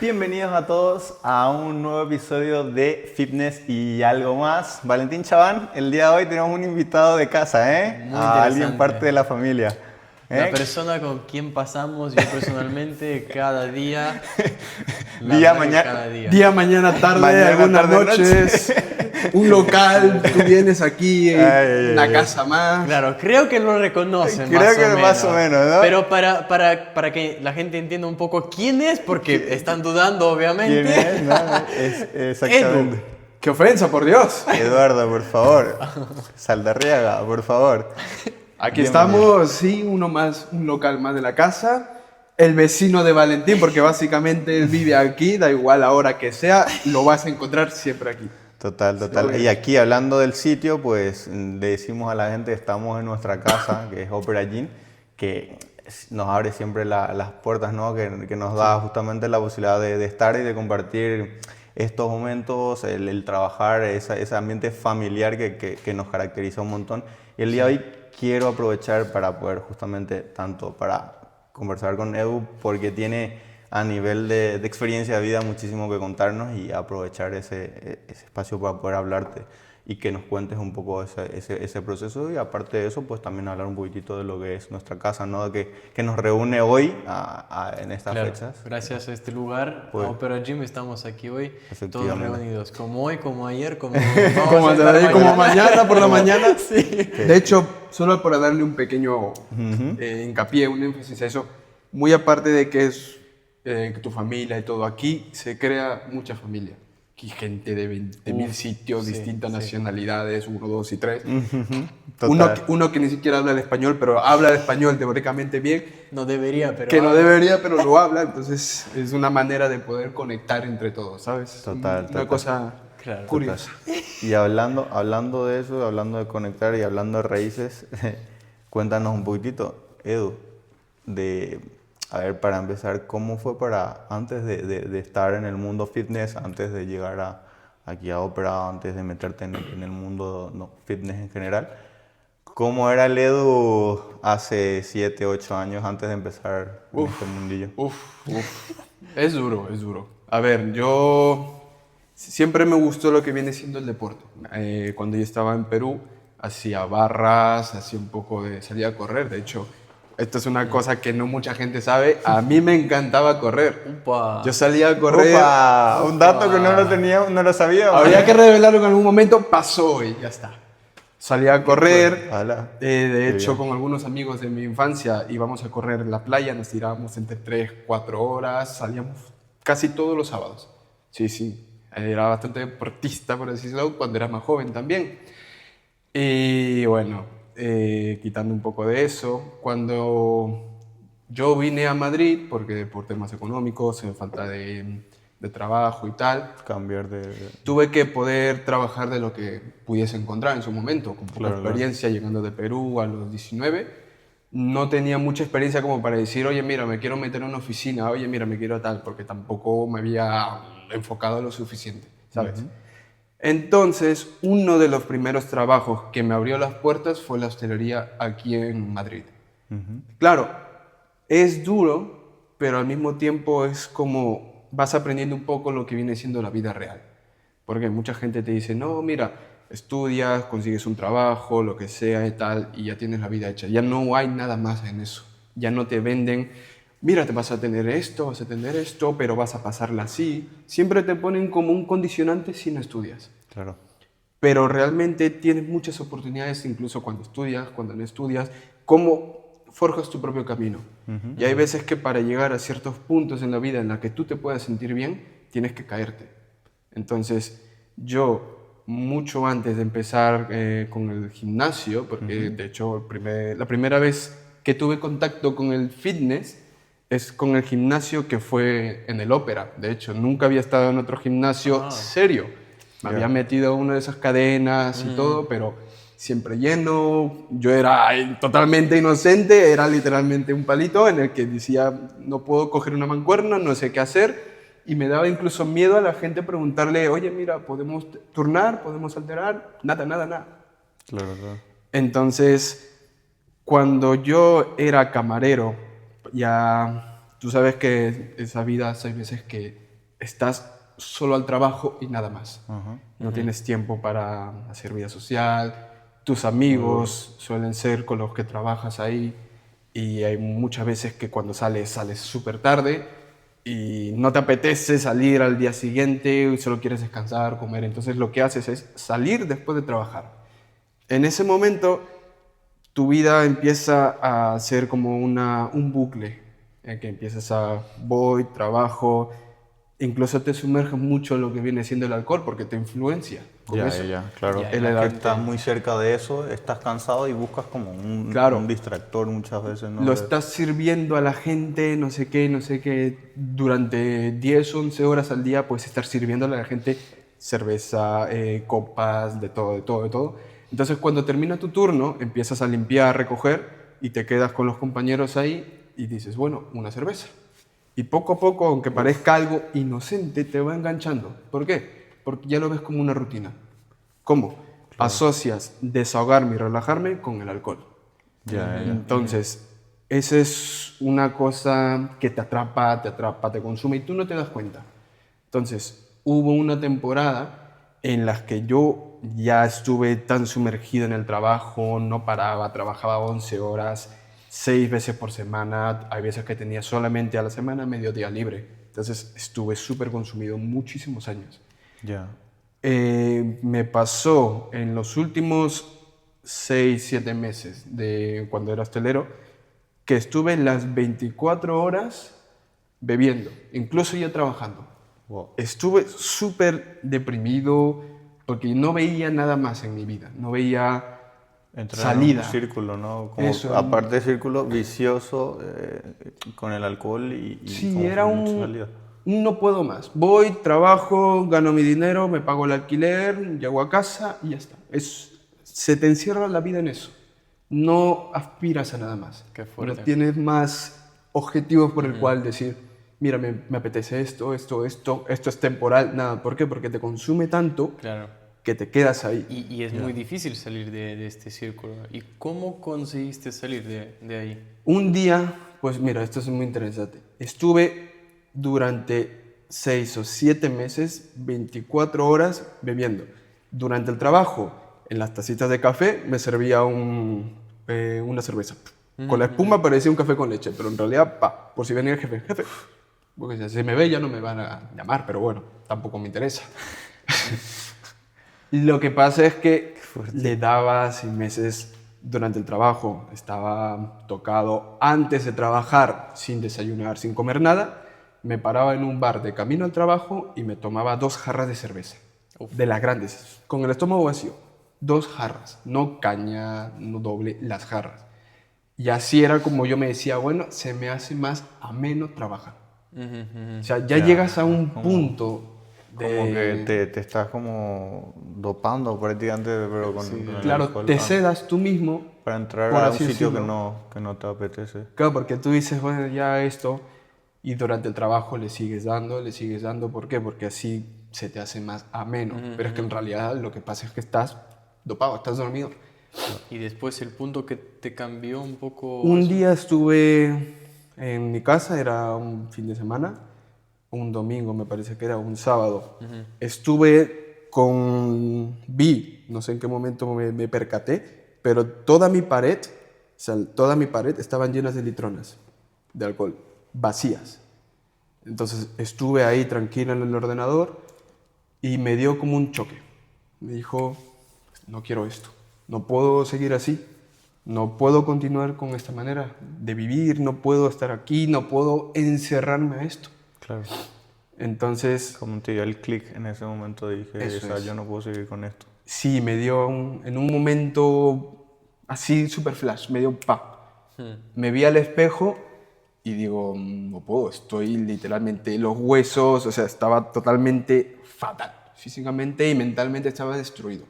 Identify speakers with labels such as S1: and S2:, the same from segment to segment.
S1: Bienvenidos a todos a un nuevo episodio de Fitness y algo más. Valentín Chaván, el día de hoy tenemos un invitado de casa, ¿eh?
S2: Muy
S1: A alguien
S2: interesante.
S1: parte de la familia.
S2: La
S1: ¿Eh?
S2: persona con quien pasamos, yo personalmente, cada día. La
S1: Día,
S2: verdad que
S1: mañana.
S2: cada día.
S3: Día, mañana, tarde,
S1: Mañana,
S3: algunas
S1: tarde,
S3: noches, un local, tú vienes aquí,
S1: Ay, ay,
S3: una
S1: ay.
S3: casa más.
S2: Claro, creo que lo reconocen
S1: Creo
S2: más
S1: que
S2: o menos.
S1: más o menos, ¿no?
S2: Pero para que la gente entienda un poco quién es, porque están dudando, obviamente.
S1: ¿Quién es? No, exactamente.
S3: ¡Qué ofensa, por Dios!
S1: Eduardo, por favor. Saldarriaga, por favor.
S3: Aquí
S1: Bienvenido.
S3: estamos, sí, un local más de la casa. El vecino de Valentín, porque básicamente él vive aquí, da igual la hora que sea, lo vas a encontrar siempre aquí.
S1: Total, total.
S3: obvio.
S1: Y aquí hablando del sitio, pues le decimos a la gente que estamos en nuestra casa, que es Opera Gym, que nos abre siempre las puertas, ¿no? Que nos da justamente la posibilidad de estar y de compartir estos momentos, el trabajar, ese ambiente familiar que nos caracteriza un montón. Y el día de hoy quiero aprovechar para poder justamente tanto para conversar con Edu, porque tiene a nivel de experiencia de vida muchísimo que contarnos y aprovechar ese espacio para poder hablarte y que nos cuentes un poco ese proceso y aparte de eso pues también hablar un poquitito de lo que es nuestra casa, ¿no? Que nos reúne hoy en estas
S2: Claro,
S1: fechas.
S2: gracias a este lugar,
S1: Pues,
S2: a Opera Gym, estamos aquí hoy, todos
S1: efectivamente.
S2: reunidos, como hoy, como ayer, como
S3: Como,
S2: vamos a estar
S3: como mañana por la
S1: Como-
S3: mañana.
S2: Sí.
S3: De hecho, solo para darle un pequeño hincapié, un énfasis a eso, muy aparte de que es tu familia y todo, aquí se crea mucha familia. Aquí gente de 20.000 sitios,
S2: sí,
S3: distintas
S2: sí.
S3: nacionalidades, 1, 2 y 3.
S1: Ujú,
S3: Uno,
S1: total.
S3: uno que ni siquiera habla el español, pero habla el español teóricamente bien,
S2: No debería, pero...
S3: que no debería, pero lo habla, entonces es una manera de poder conectar entre todos, ¿sabes?
S1: Total,
S3: Una
S1: total.
S3: cosa
S2: Claro.
S3: curiosa.
S1: Y hablando de eso, hablando de conectar y hablando de raíces, cuéntanos un poquitito, Edu, a ver, para empezar, ¿cómo fue antes de estar en el mundo fitness, antes de llegar aquí a Opera, antes de meterte en el mundo fitness en general? ¿Cómo era el Edu hace 7, 8 años antes de empezar en este mundillo?
S3: Uf, uf. Es duro, es duro. A ver, yo siempre me gustó lo que viene siendo el deporte. Cuando yo estaba en Perú, hacía barras, hacía un poco de... salía a correr. De hecho, esto es una cosa que no mucha gente sabe. A mí me encantaba correr.
S2: Upa.
S3: Yo salía a correr.
S1: ¡Opa! Un dato que no lo tenía, no lo sabía.
S3: Habría que revelarlo en algún momento, pasó y ya está. Salía a correr,
S1: Ala.
S3: de
S1: Qué
S3: hecho
S1: bien.
S3: con algunos amigos de mi infancia íbamos a correr en la playa, nos tirábamos entre 3, 4 horas, salíamos casi todos los sábados. Sí, sí, era bastante deportista, por decirlo, cuando era más joven también. Y bueno, quitando un poco de eso, cuando yo vine a Madrid, porque por temas económicos, falta de trabajo y tal,
S1: Cambiar de...
S3: tuve que poder trabajar de lo que pudiese encontrar en su momento, con poca
S1: Claro, claro.
S3: experiencia, llegando de Perú a los 19. No tenía mucha experiencia como para decir, oye, mira, me quiero meter en una oficina, oye, mira, me quiero tal, porque tampoco me había enfocado lo suficiente, ¿sabes? Entonces, uno de los primeros trabajos que me abrió las puertas fue la hostelería aquí en Madrid. Claro, es duro, pero al mismo tiempo es como vas aprendiendo un poco lo que viene siendo la vida real. Porque mucha gente te dice, no, mira, estudias, consigues un trabajo, lo que sea y tal, y ya tienes la vida hecha. Ya no hay nada más en eso. Ya no te venden, mira, te vas a tener esto, vas a tener esto, pero vas a pasarla así. Siempre te ponen como un condicionante si no estudias.
S1: Claro.
S3: Pero realmente tienes muchas oportunidades, incluso cuando estudias, cuando no estudias, cómo forjas tu propio camino. Y hay veces que para llegar a ciertos puntos en la vida en la que tú te puedas sentir bien, tienes que caerte. Entonces, yo, mucho antes de empezar con el gimnasio, porque de hecho la primera vez que tuve contacto con el fitness es con el gimnasio que fue en el Ópera. De hecho, nunca había estado en otro gimnasio serio. Me había metido a una de esas cadenas y todo, pero siempre lleno. Yo era totalmente inocente, era literalmente un palito en el que decía, no puedo coger una mancuerna, no sé qué hacer. Y me daba incluso miedo a la gente preguntarle, oye, mira, ¿podemos turnar? ¿Podemos alterar? Nada, nada, nada.
S1: Claro, claro.
S3: Entonces, cuando yo era camarero, ya Tú sabes que esa vida hay veces que estás solo al trabajo y nada más. No tienes tiempo para hacer vida social. Tus amigos suelen ser con los que trabajas ahí y hay muchas veces que cuando sales súper tarde y no te apetece salir al día siguiente y solo quieres descansar, comer. Entonces lo que haces es salir después de trabajar. En ese momento tu vida empieza a ser como un bucle, en que empiezas a voy, trabajo, incluso te sumerges mucho en lo que viene siendo el alcohol porque te influencia con eso.
S1: Claro.
S2: Ya,
S1: El
S2: la
S1: que
S2: gente-
S1: estás muy cerca de eso, estás cansado y buscas como
S3: Claro.
S1: un distractor muchas veces, ¿no?
S3: Lo estás sirviendo a la gente, no sé qué, durante 10, 11 horas al día, pues estar sirviéndole a la gente cerveza, copas, de todo. Entonces, cuando termina tu turno, empiezas a limpiar, recoger y te quedas con los compañeros ahí y dices, bueno, una cerveza. Y poco a poco, aunque parezca algo inocente, te va enganchando. ¿Por qué? Porque ya lo ves como una rutina. ¿Cómo? Asocias desahogarme y relajarme con el alcohol.
S1: Ya.
S3: Entonces, esa es una cosa que te atrapa, te consume y tú no te das cuenta. Entonces, hubo una temporada en la que yo ya estuve tan sumergido en el trabajo, no paraba, trabajaba 11 horas, 6 veces por semana, hay veces que tenía solamente a la semana medio día libre. Entonces, estuve súper consumido muchísimos años.
S1: Ya.
S3: Me pasó en los últimos 6, 7 meses de cuando era hostelero que estuve las 24 horas bebiendo, incluso ya trabajando.
S1: Wow.
S3: Estuve súper deprimido porque no veía nada más en mi vida, no veía
S1: Entrar
S3: salida.
S1: en un círculo, ¿no? Como,
S3: Eso,
S1: aparte de círculo vicioso con el alcohol y
S3: sí,
S1: como
S3: era
S1: sin mucha salida.
S3: un no puedo más. Voy, trabajo, gano mi dinero, me pago el alquiler, llego a casa y ya está. Se te encierra la vida en eso. No aspiras a nada más.
S2: Qué fuerte.
S3: No tienes más objetivos por el cual decir, mira, me apetece esto es temporal. Nada, ¿por qué? Porque te consume tanto
S2: Claro.
S3: que te quedas ahí.
S2: Y es muy difícil salir de este círculo. ¿Y cómo conseguiste salir de ahí?
S3: Un día, pues mira, esto es muy interesante. Estuve durante 6 o 7 meses, 24 horas bebiendo. Durante el trabajo, en las tacitas de café, me servía una cerveza. Con la espuma parecía un café con leche, pero en realidad, por si venía el jefe, porque si me ve ya no me van a llamar, pero bueno, tampoco me interesa. Lo que pasa es que le daba 6 meses durante el trabajo, estaba tocado antes de trabajar, sin desayunar, sin comer nada, me paraba en un bar de camino al trabajo y me tomaba 2 jarras de cerveza, de las grandes, con el estómago vacío, 2 jarras, no caña, no doble, las jarras. Y así era como yo me decía, bueno, se me hace más ameno trabajar. O sea, ya llegas a un punto de...
S1: Como que te estás como dopando prácticamente, pero con el
S3: Claro,
S1: alcohol.
S3: te sedas tú mismo.
S1: Para entrar
S3: por
S1: a un
S3: así
S1: sitio
S3: decirlo.
S1: que no te apetece.
S3: Claro, porque tú dices, bueno, ya esto, y durante el trabajo le sigues dando. ¿Por qué? Porque así se te hace más ameno. Pero es que en realidad lo que pasa es que estás dopado, estás dormido.
S2: Y después el punto que te cambió un poco...
S3: Un día estuve en mi casa, era un fin de semana, un domingo me parece que era, un sábado. Estuve no sé en qué momento me percaté, pero toda mi pared estaban llenas de litronas de alcohol, vacías. Entonces estuve ahí tranquilo en el ordenador y me dio como un choque. Me dijo, no quiero esto, no puedo seguir así. No puedo continuar con esta manera de vivir, no puedo estar aquí, no puedo encerrarme a esto.
S1: Claro.
S3: Entonces,
S1: Como te dio el clic en ese momento, dije,
S3: Eso
S1: o sea,
S3: es.
S1: yo no puedo seguir con esto.
S3: sí, me dio en un momento así super flash, me dio pa. Me vi al espejo y digo, no puedo, estoy literalmente los huesos, o sea, estaba totalmente fatal. Físicamente y mentalmente estaba destruido.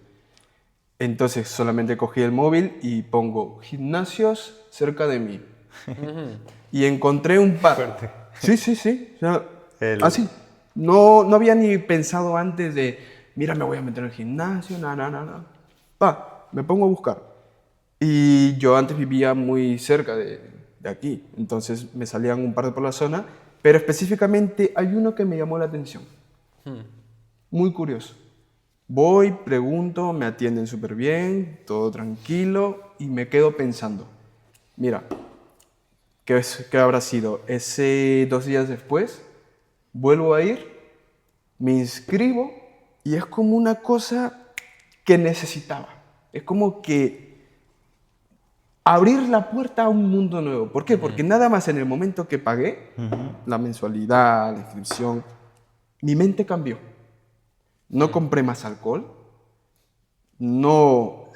S3: Entonces solamente cogí el móvil y pongo gimnasios cerca de mí. Y encontré un par. Sí. O sea, así. No había ni pensado antes de, mira, me voy a meter al gimnasio, nada. Me pongo a buscar. Y yo antes vivía muy cerca de de aquí. Entonces me salían un par de por la zona, pero específicamente hay uno que me llamó la atención. Muy curioso. Voy, pregunto, me atienden súper bien, todo tranquilo y me quedo pensando, mira, ¿qué habrá sido? Ese 2 días después, vuelvo a ir, me inscribo y es como una cosa que necesitaba. Es como que abrir la puerta a un mundo nuevo. ¿Por qué? Porque nada más en el momento que pagué la mensualidad, la inscripción, mi mente cambió. No compré más alcohol, no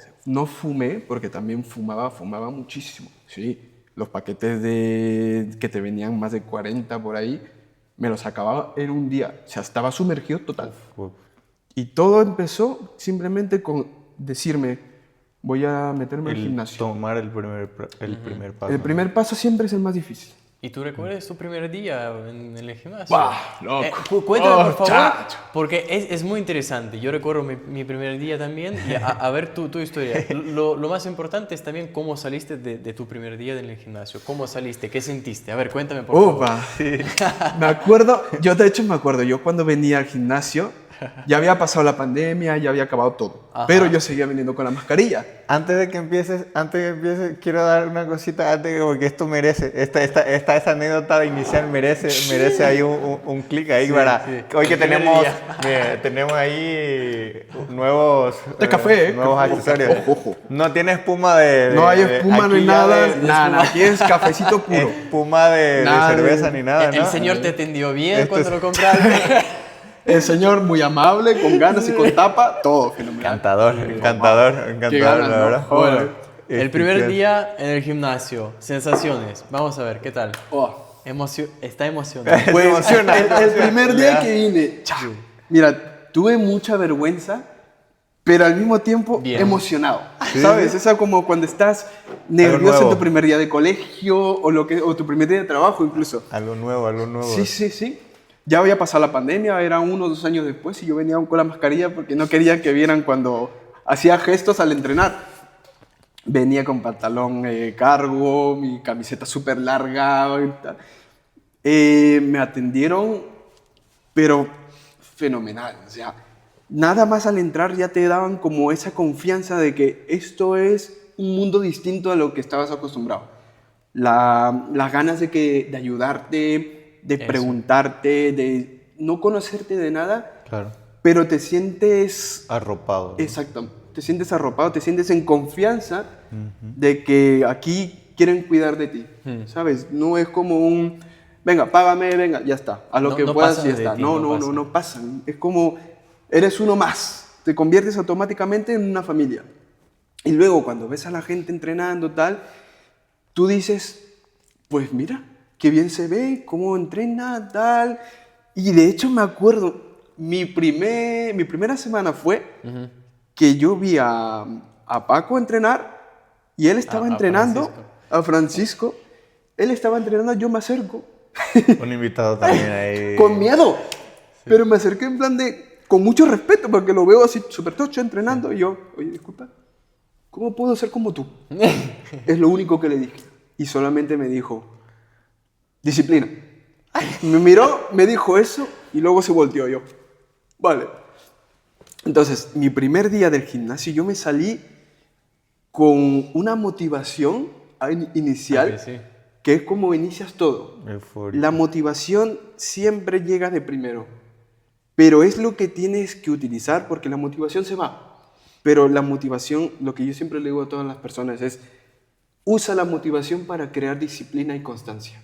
S3: fumé, porque también fumaba muchísimo. Sí, los paquetes que te venían más de 40 por ahí, me los acababa en un día. O sea, estaba sumergido total.
S1: Uf.
S3: Y todo empezó simplemente con decirme, voy a meterme al
S1: El
S3: gimnasio.
S1: tomar el primer paso.
S3: El primer paso siempre es el más difícil.
S2: ¿Y tú recuerdas tu primer día en el gimnasio?
S3: ¡Bah, loco!
S2: Cuéntame, por favor,
S3: Chacho.
S2: porque es muy interesante. Yo recuerdo mi primer día también y a ver tu historia. Lo más importante es también cómo saliste de tu primer día en el gimnasio. ¿Cómo saliste? ¿Qué sentiste? A ver, cuéntame, por favor.
S3: Opa, me acuerdo, yo de hecho me acuerdo, yo cuando venía al gimnasio, ya había pasado la pandemia, ya había acabado todo,
S2: Ajá.
S3: pero yo seguía viniendo con la mascarilla.
S1: Antes de que empieces, quiero dar una cosita, porque esto merece, esta anécdota inicial merece ahí un clic ahí para,
S2: sí.
S1: hoy que
S2: El primer
S1: tenemos ahí nuevos,
S3: café,
S1: nuevos accesorios.
S3: Ojo.
S1: No tiene espuma de...
S3: No hay espuma, no hay
S1: aquí ya
S3: nada,
S1: de-
S3: nada, aquí es cafecito puro.
S1: espuma de
S3: Nada de-
S1: cerveza ni nada,
S2: El
S1: ¿no?
S2: señor te atendió bien
S1: Esto
S2: cuando
S1: es-
S2: lo compraste.
S3: El señor muy amable, con ganas y con tapa, todo fenomenal.
S1: Encantador,
S3: Qué ganas,
S1: la
S3: ¿no?
S1: verdad.
S3: Joder.
S2: El primer
S1: ¿qué-
S2: día en el gimnasio, sensaciones. Vamos a ver, ¿qué tal?
S3: Oh.
S2: Está emocionado.
S3: Pues
S1: emociona,
S3: el primer día
S1: ya.
S3: que vine, chao. Mira, tuve mucha vergüenza, pero al mismo tiempo
S2: Bien.
S3: emocionado. ¿Sabes? Esa como cuando estás nervioso en
S1: nuevo.
S3: tu primer día de colegio o tu primer día de trabajo incluso.
S1: Algo nuevo.
S3: Sí. Ya había pasado la pandemia, era 1 o 2 años después y yo venía aún con la mascarilla porque no quería que vieran cuando hacía gestos al entrenar. Venía con pantalón cargo, mi camiseta súper larga. Y tal. Me atendieron, pero fenomenal. O sea, nada más al entrar ya te daban como esa confianza de que esto es un mundo distinto a lo que estabas acostumbrado. Las ganas de ayudarte, de
S2: Eso.
S3: preguntarte, de no conocerte de nada,
S1: Claro.
S3: pero te sientes...
S1: Arropado. ¿no?
S3: Exacto. Te sientes arropado, te sientes en confianza de que aquí quieren cuidar de ti, ¿sabes? No es como un, venga, págame, venga, ya está, a lo
S2: No-
S3: que
S2: no
S3: puedas
S2: pasan
S3: y ya
S2: de
S3: está.
S2: ti,
S3: No,
S2: no
S3: no,
S2: pasan.
S3: no pasan. Es como, eres uno más, te conviertes automáticamente en una familia. Y luego cuando ves a la gente entrenando, tal, tú dices, pues mira, qué bien se ve, cómo entrena, tal. Y de hecho me acuerdo, mi primera semana fue que yo vi a Paco entrenar y él estaba
S2: A
S3: entrenando,
S2: Francisco.
S3: a Francisco, él estaba entrenando, yo me acerco,
S1: Un invitado también ahí.
S3: con miedo, pero me acerqué en plan con mucho respeto, porque lo veo así súper tocho entrenando y yo, oye, disculpa, ¿cómo puedo ser como tú? Es lo único que le dije. Y solamente me dijo, disciplina. Me miró, me dijo eso y luego se volteó yo. Vale. Entonces, mi primer día del gimnasio, yo me salí con una motivación inicial,
S2: Ok, sí.
S3: que es como inicias todo.
S1: Euforia.
S3: La motivación siempre llega de primero, pero es lo que tienes que utilizar porque la motivación se va. Pero la motivación, lo que yo siempre le digo a todas las personas es, usa la motivación para crear disciplina y constancia.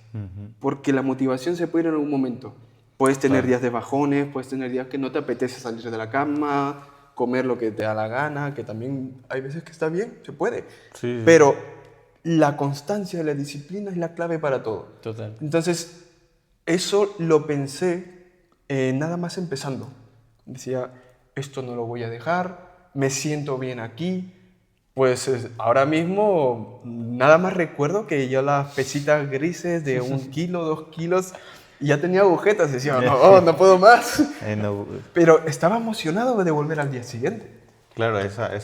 S3: Porque la motivación se puede ir en algún momento. Puedes tener días de bajones, puedes tener días que no te apetece salir de la cama, comer lo que te da la gana, que también hay veces que está bien, se puede.
S1: Sí.
S3: Pero la constancia, la disciplina es la clave para todo.
S2: Total.
S3: Entonces, eso lo pensé nada más empezando. Decía, esto no lo voy a dejar, me siento bien aquí. Pues ahora mismo nada más recuerdo que yo las pesitas grises de 1 kilo, 2 kilos, ya tenía agujetas, decía, no puedo más.
S1: No,
S3: Pero estaba emocionado de volver al día siguiente.
S1: claro, esa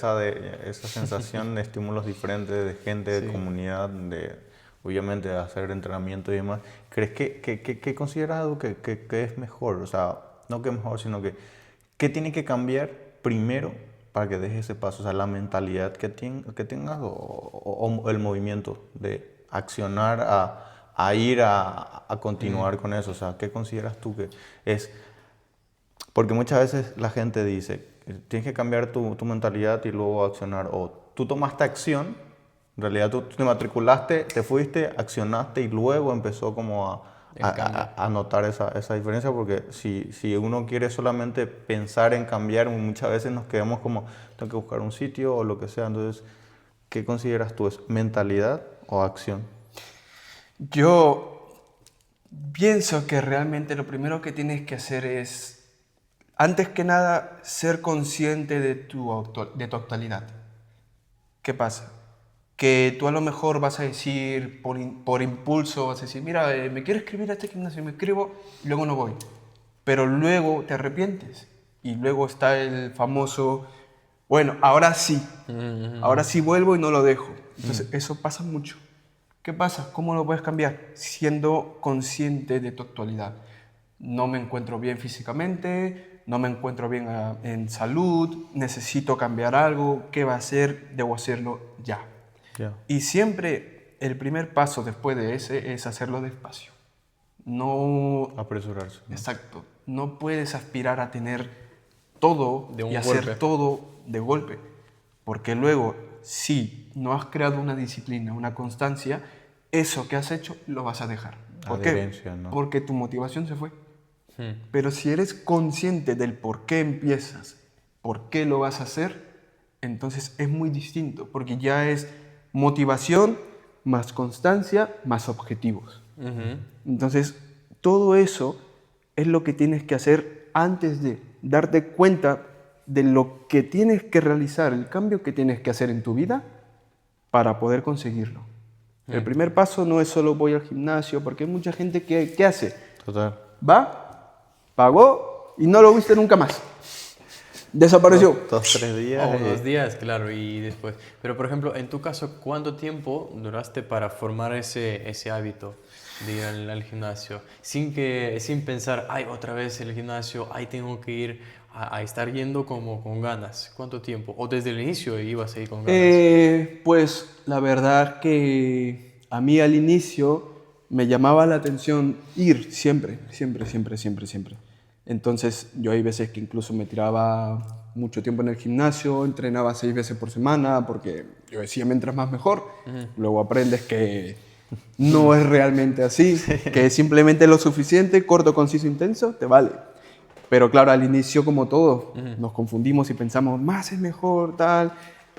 S1: sensación de estímulos diferentes, de gente, de comunidad, de obviamente hacer entrenamiento y demás, ¿crees que consideras algo que es mejor? O sea, no que es mejor, sino que tiene que cambiar primero para que dejes ese paso, o sea, la mentalidad que tengas o el movimiento de accionar a ir a continuar con eso. O sea, ¿qué consideras tú que es? Porque muchas veces la gente dice, tienes que cambiar tu mentalidad y luego accionar. O tú tomaste acción, en realidad tú te matriculaste, te fuiste, accionaste y luego empezó como a notar esa diferencia. Porque si uno quiere solamente pensar en cambiar, muchas veces nos quedamos como, tengo que buscar un sitio o lo que sea. Entonces, ¿qué consideras tú? ¿Es mentalidad o acción?
S3: Yo pienso que realmente lo primero que tienes que hacer es, antes que nada, ser consciente de de tu actualidad. ¿Qué pasa? Que tú a lo mejor vas a decir, por impulso, vas a decir, mira, me quiero escribir a este gimnasio, me escribo y luego no voy. Pero luego te arrepientes. Y luego está el famoso, bueno, ahora sí vuelvo y no lo dejo. Entonces, eso pasa mucho. ¿Qué pasa? ¿Cómo lo puedes cambiar? Siendo consciente de tu actualidad. No me encuentro bien físicamente, no me encuentro bien en salud, necesito cambiar algo, ¿qué va a hacer? Debo hacerlo ya.
S1: Ya.
S3: Y siempre el primer paso después de ese es hacerlo despacio. No,
S1: Apresurarse, ¿no?
S3: exacto, no puedes aspirar a tener todo
S2: De un
S3: y hacer
S2: golpe.
S3: todo de golpe, porque luego, si no has creado una disciplina, una constancia, eso que has hecho lo vas a dejar. ¿Por qué?
S1: Adherencia, ¿no?
S3: Porque tu motivación se fue. Pero si eres consciente del por qué empiezas, por qué lo vas a hacer, entonces es muy distinto, porque ya es motivación más constancia más objetivos. Entonces, todo eso es lo que tienes que hacer antes de darte cuenta de lo que tienes que realizar, el cambio que tienes que hacer en tu vida para poder conseguirlo. El primer paso no es solo voy al gimnasio, porque hay mucha gente que ¿qué hace?
S1: Total.
S3: Va, pagó y no lo viste nunca más. Desapareció.
S1: 2, 3 días.
S2: O 2 días, claro, y después. Pero, por ejemplo, en tu caso, ¿cuánto tiempo duraste para formar ese hábito de ir al gimnasio? Sin pensar, ay, otra vez el gimnasio, ay, tengo que ir a estar yendo como con ganas. ¿Cuánto tiempo? ¿O desde el inicio ibas a ir con ganas?
S3: Pues la verdad que a mí al inicio me llamaba la atención ir siempre, siempre, siempre, siempre, siempre. Entonces yo hay veces que incluso me tiraba mucho tiempo en el gimnasio, entrenaba 6 veces por semana porque yo decía mientras más mejor. Luego aprendes que no es realmente así, que es simplemente lo suficiente, corto, conciso, intenso, te vale. Pero claro, al inicio como todo, nos confundimos y pensamos más es mejor, tal,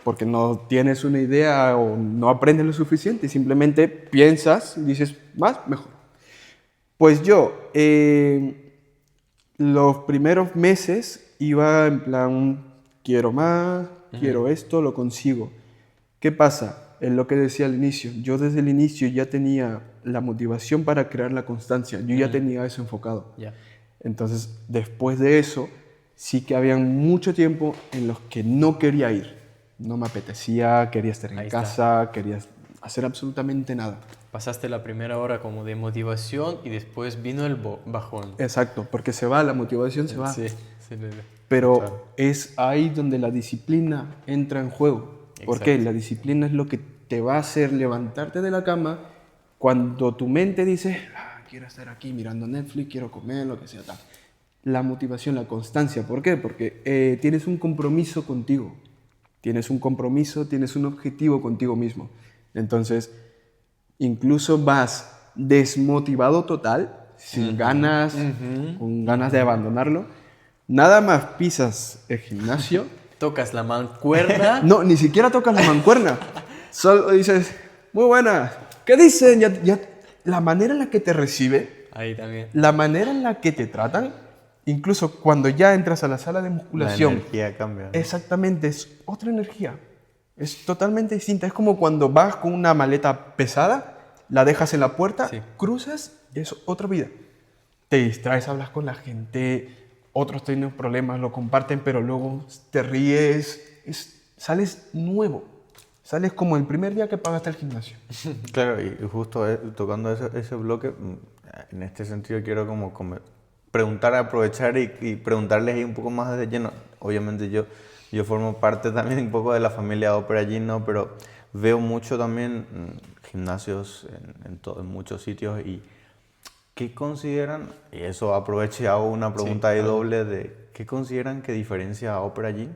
S3: porque no tienes una idea o no aprendes lo suficiente, simplemente piensas y dices más, mejor. Pues yo, los primeros meses iba en plan, quiero más, quiero esto, lo consigo. ¿Qué pasa? Es lo que decía al inicio. Yo desde el inicio ya tenía la motivación para crear la constancia. Yo ya tenía eso enfocado.
S2: Ya.
S3: Entonces, después de eso, sí que había mucho tiempo en los que no quería ir. No me apetecía, quería estar en
S2: Ahí está.
S3: casa, quería hacer absolutamente nada.
S2: Pasaste la primera hora como de motivación y después vino el bajón.
S3: Exacto, porque se va, la motivación se va.
S2: Sí, sí,
S3: Pero
S1: Claro.
S3: es ahí donde la disciplina entra en juego. ¿Por qué?
S2: Exacto.
S3: La disciplina es lo que te va a hacer levantarte de la cama cuando tu mente dice, quiero estar aquí mirando Netflix, quiero comer, lo que sea, tal. La motivación, la constancia. ¿Por qué? Porque tienes un compromiso contigo. Tienes un compromiso, tienes un objetivo contigo mismo. Entonces, incluso vas desmotivado total, sin ganas, con ganas de abandonarlo. Nada más pisas el gimnasio.
S2: Tocas la mancuerna.
S3: No, ni siquiera tocas la mancuerna. Solo dices, muy buena. ¿Qué dicen? La manera en la que te recibe,
S2: Ahí también.
S3: la manera en la que te tratan, incluso cuando ya entras a la sala de
S1: La
S3: musculación,
S1: energía cambia, ¿no?
S3: exactamente, es otra energía. Es totalmente distinta. Es como cuando vas con una maleta pesada, la dejas en la puerta,
S2: Sí.
S3: cruzas, y es otra vida. Te distraes, hablas con la gente, otros tienen problemas, lo comparten, pero luego te ríes, sales nuevo. Sales como el primer día que pagaste el gimnasio.
S1: Claro, y justo tocando ese bloque, en este sentido quiero como preguntar, aprovechar y preguntarles ahí un poco más de lleno. Obviamente yo formo parte también un poco de la familia Opera Gym, ¿no? Pero veo mucho también gimnasios en muchos sitios y ¿qué consideran? Y eso aprovecho y hago una pregunta ahí doble de ¿qué consideran que diferencia a Opera Gym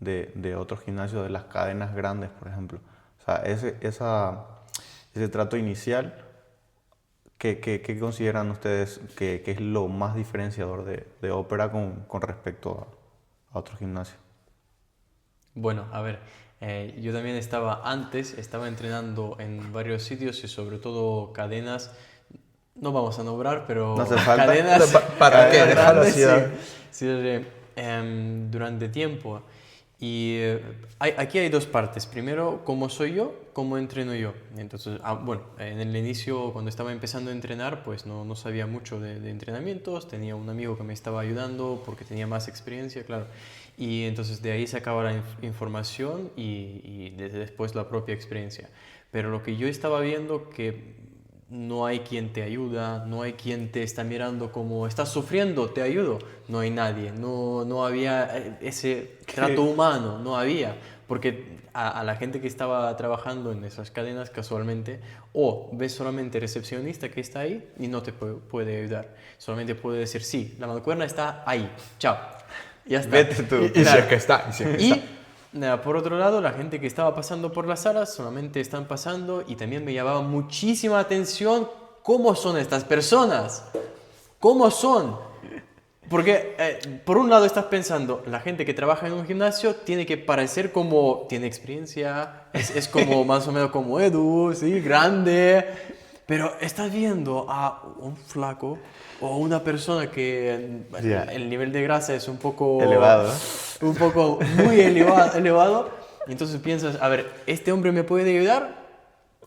S1: de otros gimnasios, de las cadenas grandes, por ejemplo? O sea, ese trato inicial, ¿qué consideran ustedes que es lo más diferenciador de Opera con respecto a otros gimnasios?
S2: Bueno, a ver, yo también estaba entrenando en varios sitios y sobre todo cadenas, no vamos a nombrar, pero
S1: No hace falta.
S2: cadenas
S3: ¿Para qué?
S2: cadenas
S3: Déjalo
S2: grandes,
S3: así.
S2: durante tiempo. Y aquí hay dos partes. Primero, cómo soy yo, cómo entreno yo. Entonces, bueno, en el inicio, cuando estaba empezando a entrenar, pues no sabía mucho de entrenamientos. Tenía un amigo que me estaba ayudando porque tenía más experiencia, claro. Y entonces de ahí sacaba la información y después la propia experiencia. Pero lo que yo estaba viendo que no hay quien te ayuda, no hay quien te está mirando como estás sufriendo, te ayudo. No hay nadie, no había ese trato humano, no había. Porque a la gente que estaba trabajando en esas cadenas casualmente, o ves solamente recepcionista que está ahí y no te puede ayudar. Solamente puede decir, sí, la mancuerna está ahí, chao. Ya está.
S1: Vete tú.
S3: Y si es que está. Y si es que está.
S2: Nada, por otro lado, la gente que estaba pasando por las salas solamente están pasando y también me llamaba muchísima atención cómo son estas personas. ¿Cómo son? Porque por un lado estás pensando, la gente que trabaja en un gimnasio tiene que parecer como tiene experiencia, es como más o menos como Edu, ¿sí? Grande. Pero estás viendo a un flaco o una persona que el nivel de grasa es un poco
S1: elevado.
S2: Un poco muy elevado. Y entonces piensas, a ver, ¿este hombre me puede ayudar?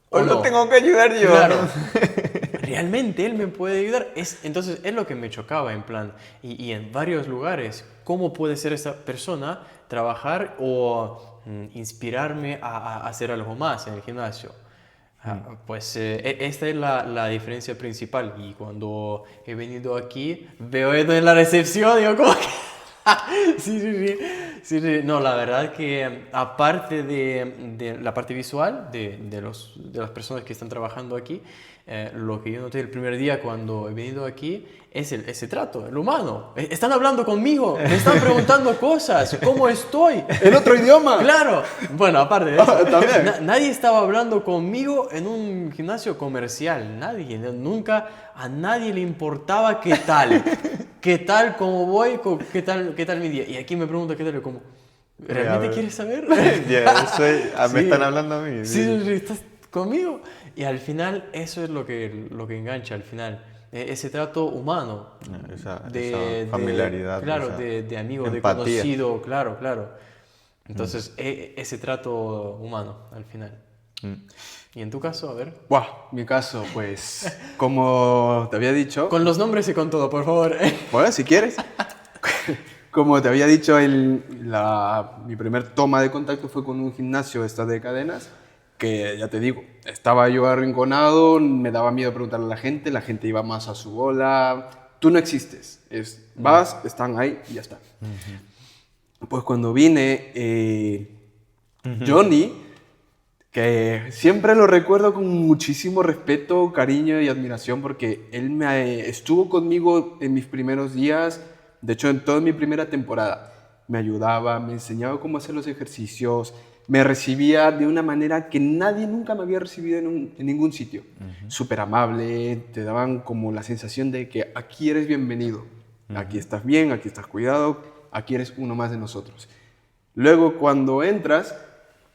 S1: ¿O no tengo que ayudar yo?
S2: Claro. ¿Realmente él me puede ayudar? Entonces es lo que me chocaba en plan. Y en varios lugares, ¿cómo puede ser esta persona trabajar o inspirarme a hacer algo más en el gimnasio? Pues esta es la diferencia principal. Y cuando he venido aquí, veo esto en la recepción y digo, ¿cómo que? Sí. No, la verdad que aparte de la parte visual de las personas que están trabajando aquí, lo que yo noté el primer día cuando he venido aquí es ese trato, el humano. Están hablando conmigo, me están preguntando cosas, ¿cómo estoy?
S3: ¿En otro idioma?
S2: Claro. Bueno, aparte de eso,
S3: También.
S2: nadie estaba hablando conmigo en un gimnasio comercial, nadie, nunca a nadie le importaba qué tal, cómo voy, qué tal mi día. Y aquí me pregunto qué tal, como, ¿realmente quieres saber?
S1: Me están hablando a mí.
S2: Sí, estás conmigo. Y al final eso es lo que engancha al final. Ese trato humano.
S1: Esa familiaridad.
S2: Claro,
S1: esa
S2: de amigo,
S1: empatía.
S2: de conocido, claro. Entonces, ese trato humano al final. ¿Y en tu caso? A ver.
S3: Buah, mi caso, pues, como te había dicho...
S2: Con los nombres y con todo, por favor.
S3: Bueno, si quieres. Como te había dicho, mi primer toma de contacto fue con un gimnasio de cadenas, que ya te digo, estaba yo arrinconado, me daba miedo preguntarle a la gente iba más a su bola. Tú no existes, vas, están ahí y ya está. Pues cuando vine, Johnny, que siempre lo recuerdo con muchísimo respeto, cariño y admiración, porque él estuvo conmigo en mis primeros días, de hecho en toda mi primera temporada. Me ayudaba, me enseñaba cómo hacer los ejercicios, me recibía de una manera que nadie nunca me había recibido en ningún sitio. Súper amable, te daban como la sensación de que aquí eres bienvenido, aquí estás bien, aquí estás cuidado, aquí eres uno más de nosotros. Luego cuando entras,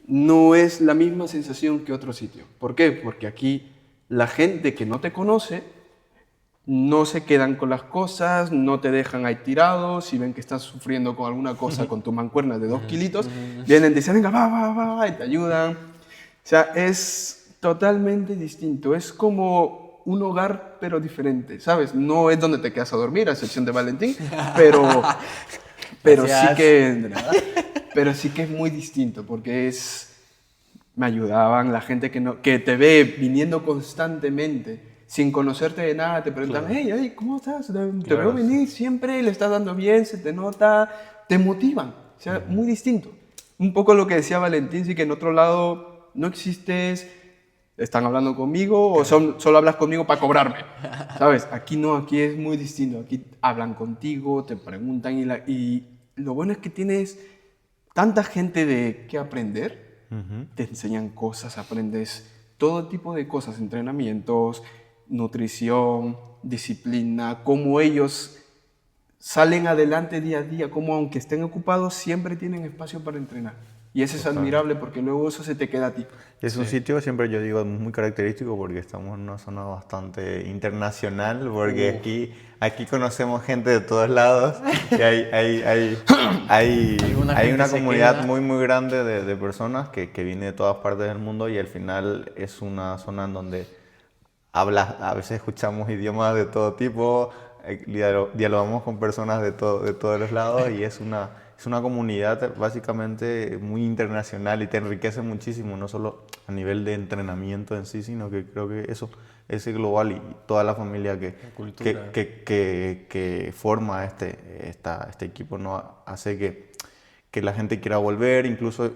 S3: no es la misma sensación que otro sitio. ¿Por qué? Porque aquí la gente que no te conoce no se quedan con las cosas, no te dejan ahí tirado. Si ven que estás sufriendo con alguna cosa, con tu mancuerna de 2 kilitos, vienen y te dicen, venga, va, y te ayudan. O sea, es totalmente distinto. Es como un hogar, pero diferente, ¿sabes? No es donde te quedas a dormir, a excepción de Valentín, pero sí que es muy distinto, porque me ayudaban, la gente que te ve viniendo constantemente, sin conocerte de nada, te preguntan, hey, ¿cómo estás? Te veo venir siempre, le estás dando bien, se te nota, te motivan, o sea, muy distinto. Un poco lo que decía Valentín, sí que en otro lado no existes, están hablando conmigo o solo hablas conmigo para cobrarme, ¿sabes? Aquí no, aquí es muy distinto, aquí hablan contigo, te preguntan y lo bueno es que tienes tanta gente de qué aprender. Te enseñan cosas, aprendes todo tipo de cosas, entrenamientos, nutrición, disciplina, cómo ellos salen adelante día a día, cómo aunque estén ocupados siempre tienen espacio para entrenar. Y eso es admirable porque luego eso se te queda a ti.
S1: Es un sitio, siempre yo digo, muy característico porque estamos en una zona bastante internacional, porque aquí conocemos gente de todos lados y hay una comunidad muy grande de personas que viene de todas partes del mundo y al final es una zona en donde a veces escuchamos idiomas de todo tipo, dialogamos con personas de todos los lados y es una comunidad básicamente muy internacional y te enriquece muchísimo, no solo a nivel de entrenamiento en sí, sino que creo que ese global y toda la familia que forma este equipo, ¿no? Hace que la gente quiera volver, incluso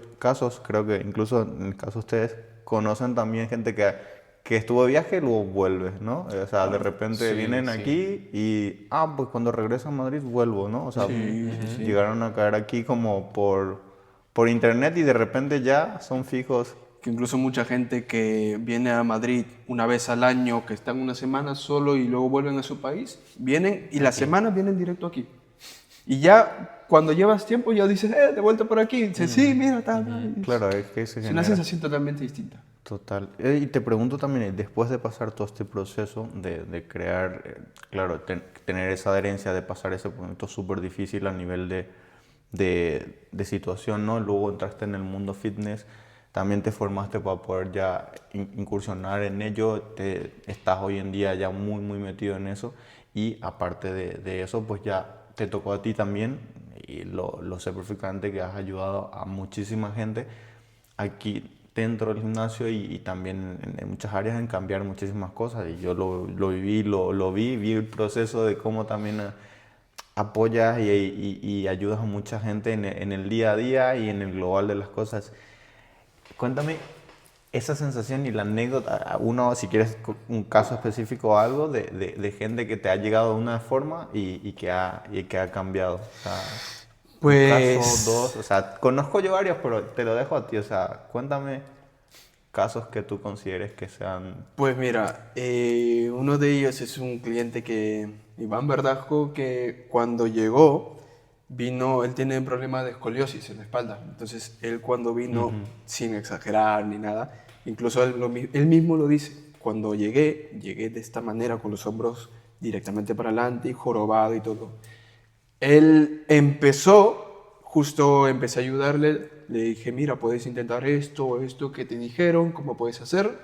S1: creo que incluso en el caso de ustedes, conocen también gente que estuvo de viaje y luego vuelve, ¿no? O sea, de repente vienen aquí y, pues cuando regreso a Madrid vuelvo, ¿no? O sea, llegaron a caer aquí como por internet y de repente ya son fijos.
S3: Que incluso mucha gente que viene a Madrid una vez al año, que están una semana solo y luego vuelven a su país, vienen y la semana vienen directo aquí. Y ya cuando llevas tiempo ya dices, de vuelta por aquí. Y dices, sí, mira, tal.
S1: Claro, es que
S3: es una sensación totalmente distinta.
S1: Total. Y te pregunto también, después de pasar todo este proceso de crear, claro, tener esa adherencia, de pasar ese momento súper difícil a nivel de situación, ¿no? Luego entraste en el mundo fitness, también te formaste para poder ya incursionar en ello, estás hoy en día ya muy metido en eso y aparte de eso, pues ya te tocó a ti también y lo sé perfectamente que has ayudado a muchísima gente aquí dentro del gimnasio y también en muchas áreas en cambiar muchísimas cosas y yo lo viví, vi el proceso de cómo también apoyas y ayudas a mucha gente en el día a día y en el global de las cosas. Cuéntame esa sensación y la anécdota, uno si quieres un caso específico o algo de gente que te ha llegado de una forma y que ha cambiado. O sea,
S3: pues...
S1: un caso, dos, o sea, conozco yo varios, pero te lo dejo a ti, o sea, cuéntame casos que tú consideres que sean...
S3: Pues mira, uno de ellos es un cliente Iván Verdasco, que cuando llegó, él tiene un problema de escoliosis en la espalda, entonces él cuando vino, sin exagerar ni nada, incluso él mismo lo dice, cuando llegué de esta manera, con los hombros directamente para adelante, y jorobado y todo. Él empecé a ayudarle, le dije, mira, puedes intentar esto que te dijeron, cómo puedes hacer.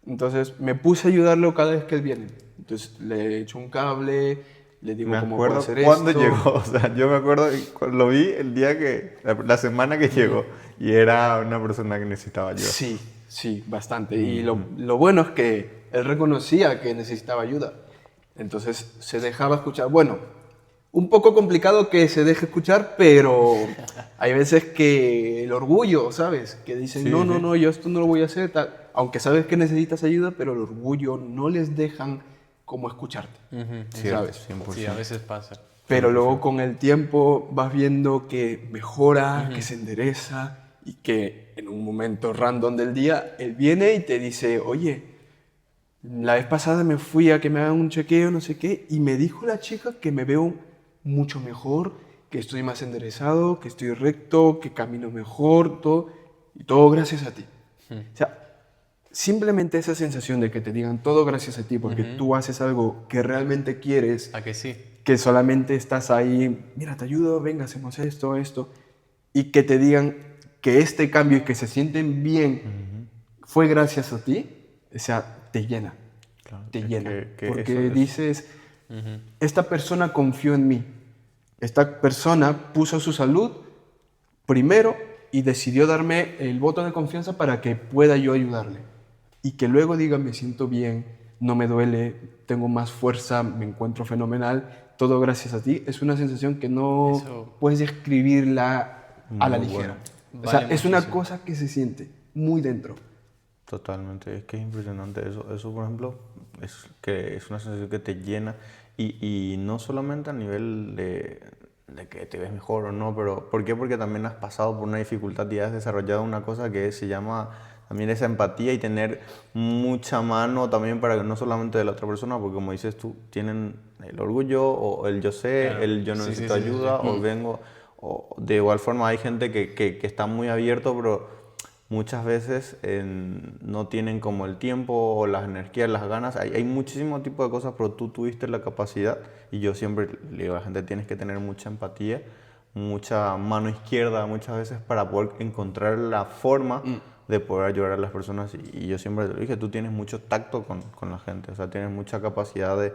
S3: Entonces me puse a ayudarlo cada vez que él viene. Entonces le echo un cable, le digo cómo puede hacer esto.
S1: ¿Cuándo llegó? O sea, yo me acuerdo, lo vi el día la semana que llegó y era una persona que necesitaba ayuda.
S3: Sí, bastante. Y lo bueno es que él reconocía que necesitaba ayuda. Entonces se dejaba escuchar. Bueno, un poco complicado que se deje escuchar, pero hay veces que el orgullo, ¿sabes? Que dicen, no, yo esto no lo voy a hacer, tal. Aunque sabes que necesitas ayuda, pero el orgullo no les dejan como escucharte, ¿sabes?
S1: 100%.
S2: Sí, a veces pasa.
S3: Pero luego con el tiempo vas viendo que mejora, que se endereza y que en un momento random del día él viene y te dice, oye, la vez pasada me fui a que me hagan un chequeo, no sé qué, y me dijo la chica que me veo mucho mejor, que estoy más enderezado, que estoy recto, que camino mejor, y todo gracias a ti. O sea, simplemente esa sensación de que te digan todo gracias a ti, porque tú haces algo que realmente quieres.
S2: ¿A que sí?
S3: Que solamente estás ahí, mira, te ayudo, venga, hacemos esto, y que te digan que este cambio y que se sienten bien fue gracias a ti, o sea, te llena, claro, te llena, porque dices, esta persona confió en mí, esta persona puso su salud primero y decidió darme el voto de confianza para que pueda yo ayudarle. Y que luego diga, me siento bien, no me duele, tengo más fuerza, me encuentro fenomenal, todo gracias a ti, es una sensación que no
S2: Eso-
S3: puedes describirla a la
S1: Muy
S3: ligera.
S1: bueno.
S3: O sea,
S2: Vale
S3: es una
S2: muchísimo.
S3: cosa que se siente muy dentro.
S1: Totalmente, es que es impresionante eso por ejemplo, es una sensación que te llena y no solamente a nivel de que te ves mejor o no, pero ¿por qué? Porque también has pasado por una dificultad y has desarrollado una cosa que se llama también esa empatía y tener mucha mano también para que no solamente de la otra persona, porque como dices tú, tienen el orgullo o el yo sé,
S2: Claro.
S1: el yo
S2: Sí, sí,
S1: necesito
S2: sí, sí, sí.
S1: ayuda o vengo, o de igual forma hay gente que está muy abierto, pero muchas veces no tienen como el tiempo o las energías, las ganas. Hay muchísimo tipo de cosas, pero tú tuviste la capacidad y yo siempre le digo a la gente, tienes que tener mucha empatía, mucha mano izquierda muchas veces para poder encontrar la forma de poder ayudar a las personas. Y yo siempre te lo dije, tú tienes mucho tacto con la gente, o sea, tienes mucha capacidad de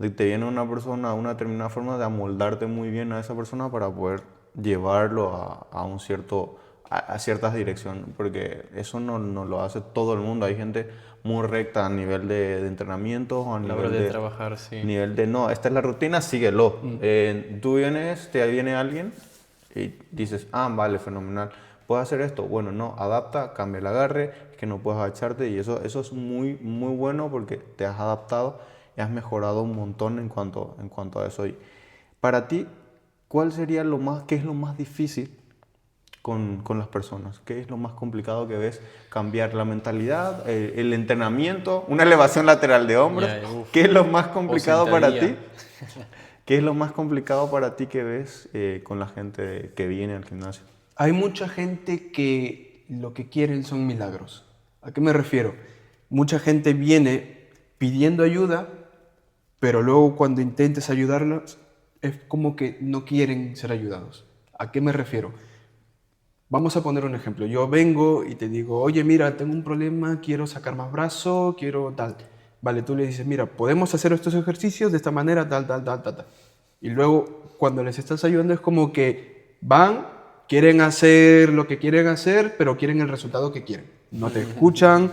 S1: te viene una persona de una determinada forma de amoldarte muy bien a esa persona para poder llevarlo a un cierto a ciertas direcciones, porque eso no lo hace todo el mundo. Hay gente muy recta a nivel de entrenamiento o a
S2: A la hora
S1: nivel
S2: de trabajar, sí.
S1: no, esta es la rutina, síguelo. Tú vienes, te viene alguien y dices, ah, vale, fenomenal. ¿Puedes hacer esto? Bueno, no, adapta, cambia el agarre, es que no puedes agacharte y eso es muy, muy bueno porque te has adaptado y has mejorado un montón en cuanto a eso. Y para ti, ¿cuál sería qué es lo más difícil con las personas? ¿Qué es lo más complicado que ves? ¿Cambiar la mentalidad, el entrenamiento, una elevación lateral de hombros?
S2: Ya, uf.
S1: ¿Qué es lo más
S2: O
S1: complicado para ti?
S2: sentadilla.
S1: ¿Qué es lo más complicado para ti que ves con la gente que viene al gimnasio?
S3: Hay mucha gente que lo que quieren son milagros. ¿A qué me refiero? Mucha gente viene pidiendo ayuda, pero luego cuando intentes ayudarlos es como que no quieren ser ayudados. ¿A qué me refiero? Vamos a poner un ejemplo. Yo vengo y te digo, oye, mira, tengo un problema, quiero sacar más brazo, quiero tal. Vale, tú le dices, mira, podemos hacer estos ejercicios de esta manera, tal, tal, tal, tal, tal. Y luego, cuando les estás ayudando, es como que van, quieren hacer lo que quieren hacer, pero quieren el resultado que quieren. No te escuchan,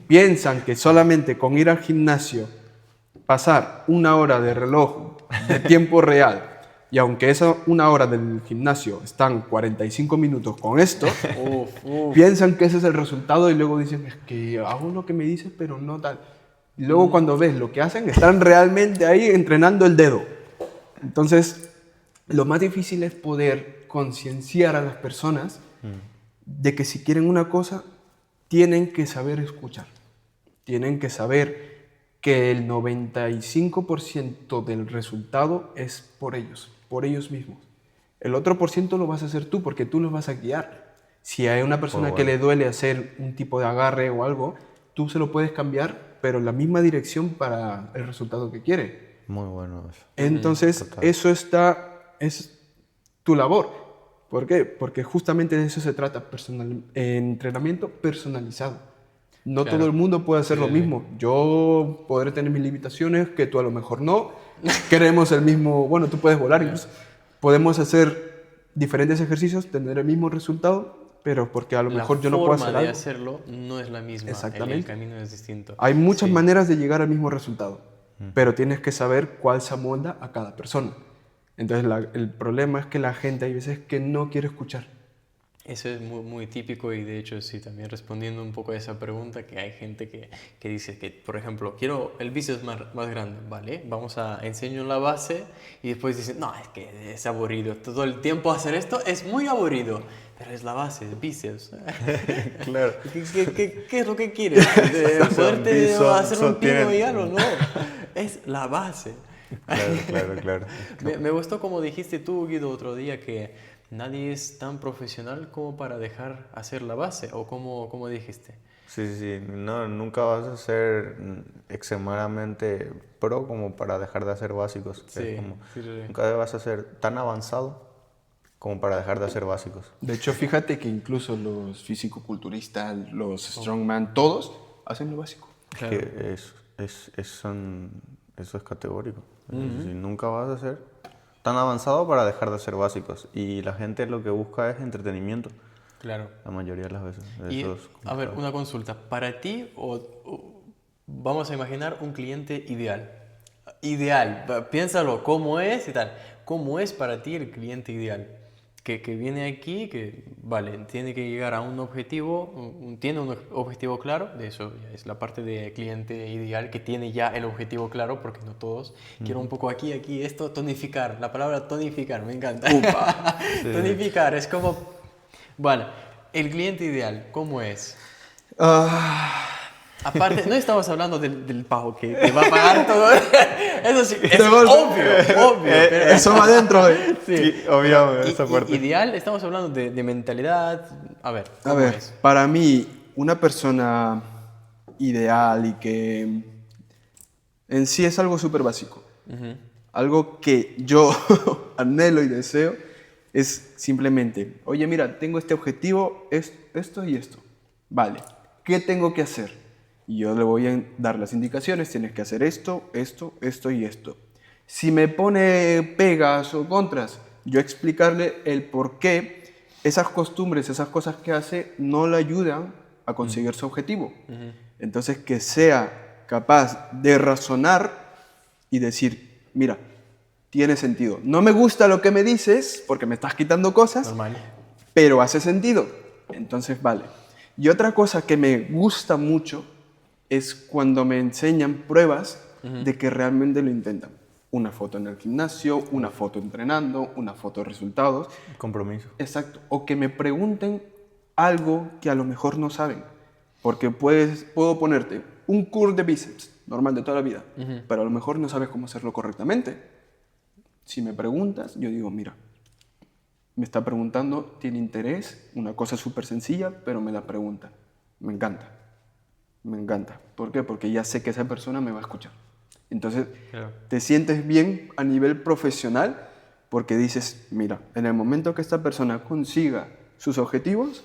S3: piensan que solamente con ir al gimnasio, pasar una hora de reloj de tiempo real, y aunque esa una hora del gimnasio están 45 minutos con esto,
S2: Uf, uf.
S3: piensan que ese es el resultado y luego dicen, es que hago lo que me dices, pero no tal. Y luego cuando ves lo que hacen, están realmente ahí entrenando el dedo. Entonces, lo más difícil es poder concienciar a las personas de que si quieren una cosa, tienen que saber escuchar. Tienen que saber que el 95% del resultado es por ellos mismos. El otro por ciento lo vas a hacer tú porque tú los vas a guiar. Si hay una persona que le duele hacer un tipo de agarre o algo, tú se lo puedes cambiar, pero en la misma dirección para el resultado que quiere.
S1: Muy bueno eso.
S3: Entonces,
S1: Total.
S3: eso es tu labor. ¿Por qué? Porque justamente de eso se trata, entrenamiento personalizado. No
S2: Claro.
S3: todo el mundo puede hacer
S2: Sí,
S3: lo
S2: sí, sí.
S3: mismo. Yo podré tener mis limitaciones, que tú a lo mejor no. Queremos el mismo, bueno, tú puedes volar incluso. Podemos hacer diferentes ejercicios, tener el mismo resultado, pero porque a lo
S2: La
S3: mejor yo no puedo
S2: forma
S3: hacer
S2: de
S3: algo.
S2: hacerlo no es la misma. El
S3: Exactamente.
S2: camino es distinto.
S3: Hay muchas
S2: Sí.
S3: maneras de llegar al mismo resultado, pero tienes que saber cuál se amolda a cada persona. Entonces, el problema es que la gente hay veces que no quiere escuchar.
S2: Eso es muy, muy típico y de hecho sí, también respondiendo un poco a esa pregunta, que hay gente que dice que, por ejemplo, quiero el bíceps más grande, ¿vale? Vamos a enseño la base y después dicen, no, es que es aburrido, todo el tiempo hacer esto es muy aburrido, pero es la base, el bíceps.
S1: Claro.
S2: ¿Qué es lo que quieres? ¿Poderte hacer un pino y
S1: tienen-
S2: algo? No, es la base.
S1: Claro.
S2: Me gustó como dijiste tú, Guido, otro día que nadie es tan profesional como para dejar hacer la base, o como dijiste.
S1: Sí. No, nunca vas a ser extremadamente pro como para dejar de hacer básicos.
S2: Sí,
S1: Es como,
S2: sí.
S1: nunca vas a ser tan avanzado como para dejar de hacer básicos.
S3: De hecho, fíjate que incluso los fisicoculturistas, los strongman, todos hacen lo básico.
S2: Claro.
S1: Que eso es categórico. Si nunca vas a hacer, tan avanzado para dejar de ser básicos. Y la gente lo que busca es entretenimiento,
S2: Claro.
S1: la mayoría de las veces.
S2: Y,
S1: Eso es
S2: a ver,
S1: complicado.
S2: una consulta. Para ti, vamos a imaginar un cliente ideal. Ideal, piénsalo, ¿cómo es y tal? ¿Cómo es para ti el cliente ideal? Que viene aquí, que, vale, tiene que llegar a un objetivo, tiene un objetivo claro, de eso ya es la parte de cliente ideal, que tiene ya el objetivo claro, porque no todos. Quiero un poco aquí, esto, tonificar, la palabra tonificar, me encanta. Tonificar, es como, bueno, el cliente ideal, ¿cómo es? Aparte, no estamos hablando del pago que te va a pagar todo. Eso sí, es obvio. Pero,
S3: Eso va adentro.
S1: Sí, obviamente, esa parte.
S2: Ideal, estamos hablando de mentalidad. A ver,
S3: A
S2: ¿cómo
S3: ver,
S2: es?
S3: para mí, una persona ideal y que en sí es algo súper básico, algo que yo anhelo y deseo, es simplemente, oye, mira, tengo este objetivo, esto y esto. Vale, ¿qué tengo que hacer? Y yo le voy a dar las indicaciones, tienes que hacer esto, esto, esto y esto. Si me pone pegas o contras, yo explicarle el por qué esas costumbres, esas cosas que hace, no le ayudan a conseguir su objetivo. Entonces, que sea capaz de razonar y decir, mira, tiene sentido. No me gusta lo que me dices porque me estás quitando cosas,
S2: Normal.
S3: pero hace sentido. Entonces, vale. Y otra cosa que me gusta mucho es cuando me enseñan pruebas de que realmente lo intentan. Una foto en el gimnasio, una foto entrenando, una foto de resultados.
S1: Compromiso.
S3: Exacto. O que me pregunten algo que a lo mejor no saben. Porque puedo ponerte un curl de bíceps, normal de toda la vida, pero a lo mejor no sabes cómo hacerlo correctamente. Si me preguntas, yo digo, mira, me está preguntando, tiene interés, una cosa súper sencilla, pero me la pregunta. Me encanta. Me encanta. ¿Por qué? Porque ya sé que esa persona me va a escuchar. Entonces,
S2: Claro.
S3: te sientes bien a nivel profesional porque dices, mira, en el momento que esta persona consiga sus objetivos,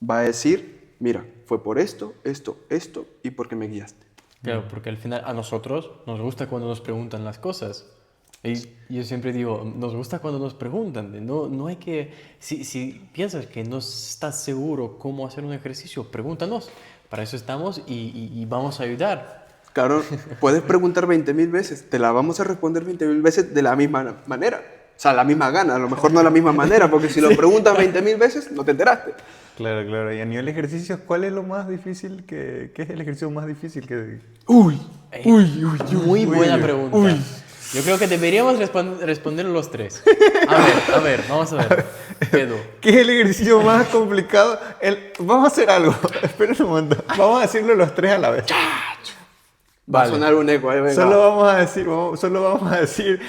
S3: va a decir, mira, fue por esto, esto, esto y porque me guiaste.
S2: Claro, porque al final a nosotros nos gusta cuando nos preguntan las cosas. Y yo siempre digo, nos gusta cuando nos preguntan. No hay que... Si piensas que no estás seguro cómo hacer un ejercicio, pregúntanos. Para eso estamos y vamos a ayudar.
S3: Claro, puedes preguntar 20.000 veces, te la vamos a responder 20.000 veces de la misma manera. O sea, la misma gana, a lo mejor no la misma manera, porque si lo preguntas 20.000 veces, no te enteraste.
S1: Claro, claro. Y a nivel de ejercicios, ¿cuál es lo más difícil ¿qué es el ejercicio más difícil que...
S2: Muy buena pregunta. Yo creo que deberíamos responder los tres. A ver, vamos a ver. Pedro.
S1: ¿Qué es el ejercicio más complicado? Vamos a hacer algo. Espera un momento. Vamos a decirlo los tres a la vez.
S3: Va a sonar un eco, venga.
S1: Solo vamos a decir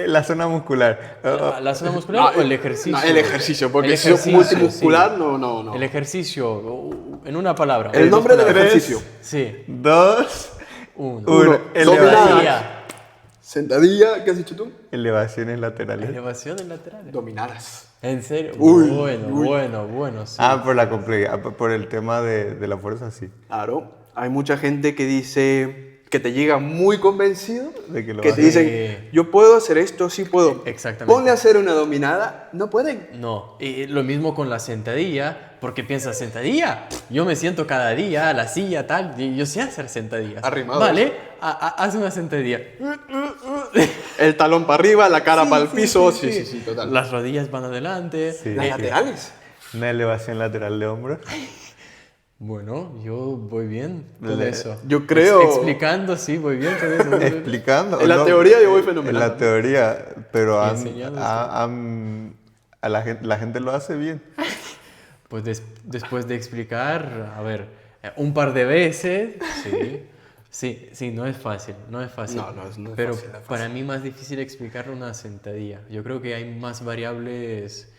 S1: la zona muscular.
S2: ¿La zona muscular o el ejercicio?
S3: No, el ejercicio, porque
S2: El
S3: si es
S2: ejercicio,
S3: multimuscular,
S2: sí.
S3: no.
S2: El ejercicio, en una palabra.
S3: El nombre del
S1: Tres.
S3: ejercicio.
S2: Sí.
S1: 2,
S2: Uno.
S1: 1.
S3: Dominada. Sentadilla, ¿qué has dicho tú?
S1: Elevaciones laterales.
S2: Elevaciones laterales.
S3: Dominadas.
S2: ¿En serio?
S3: Uy,
S2: Bueno, sí.
S1: Ah, por la complejidad, por el tema de la fuerza, sí.
S3: Claro, hay mucha gente que dice que te llega muy convencido,
S1: De que lo
S3: que
S1: vas
S3: te
S1: a
S3: dicen, yo puedo hacer esto, sí puedo.
S2: Exactamente.
S3: Ponle a hacer una dominada, no pueden.
S2: No, y lo mismo con la sentadilla, porque piensas, sentadilla, yo me siento cada día, la silla, tal, y yo sé hacer sentadillas.
S3: Arrimado.
S2: Vale, haz una sentadilla.
S3: El talón para arriba, la cara para el piso, sí, total.
S2: Las rodillas van adelante.
S1: Sí.
S3: Las laterales.
S1: Una elevación lateral de hombros.
S2: Bueno, yo voy bien con eso.
S3: yo creo-
S2: Explicando, sí, voy bien con eso.
S1: Explicando.
S3: En la
S1: ¿no?
S3: teoría yo voy
S1: En
S3: fenomenal.
S1: la teoría, pero
S2: Y enseñando,
S1: a la gente lo hace bien.
S2: Pues después de explicar, a ver, un par de veces, sí, no es fácil, no es fácil.
S3: No es
S2: Pero
S3: fácil, no es fácil.
S2: para mí más difícil explicar una sentadilla. Yo creo que hay más variables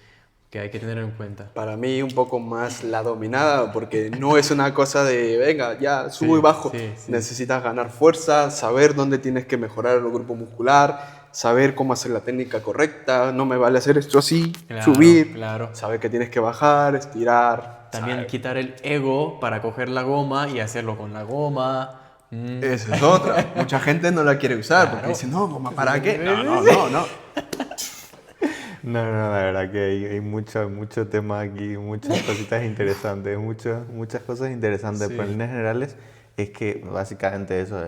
S2: que hay que tener en cuenta.
S3: Para mí un poco más la dominada, porque no es una cosa de, venga, ya subo y bajo.
S2: sí.
S3: Necesitas ganar fuerza, saber dónde tienes que mejorar el grupo muscular, saber cómo hacer la técnica correcta, no me vale hacer esto así,
S2: Claro,
S3: subir,
S2: claro.
S3: saber que tienes que bajar, estirar.
S2: También quitar el ego para coger la goma y hacerlo con la goma.
S3: Esa es otra. Mucha gente no la quiere usar porque
S2: Claro.
S3: dice, no, mamá, ¿para qué? No.
S1: No, no, la verdad que hay mucho tema aquí, muchas cositas interesantes, muchas cosas interesantes,
S2: Sí.
S1: pero en líneas generales es que básicamente eso,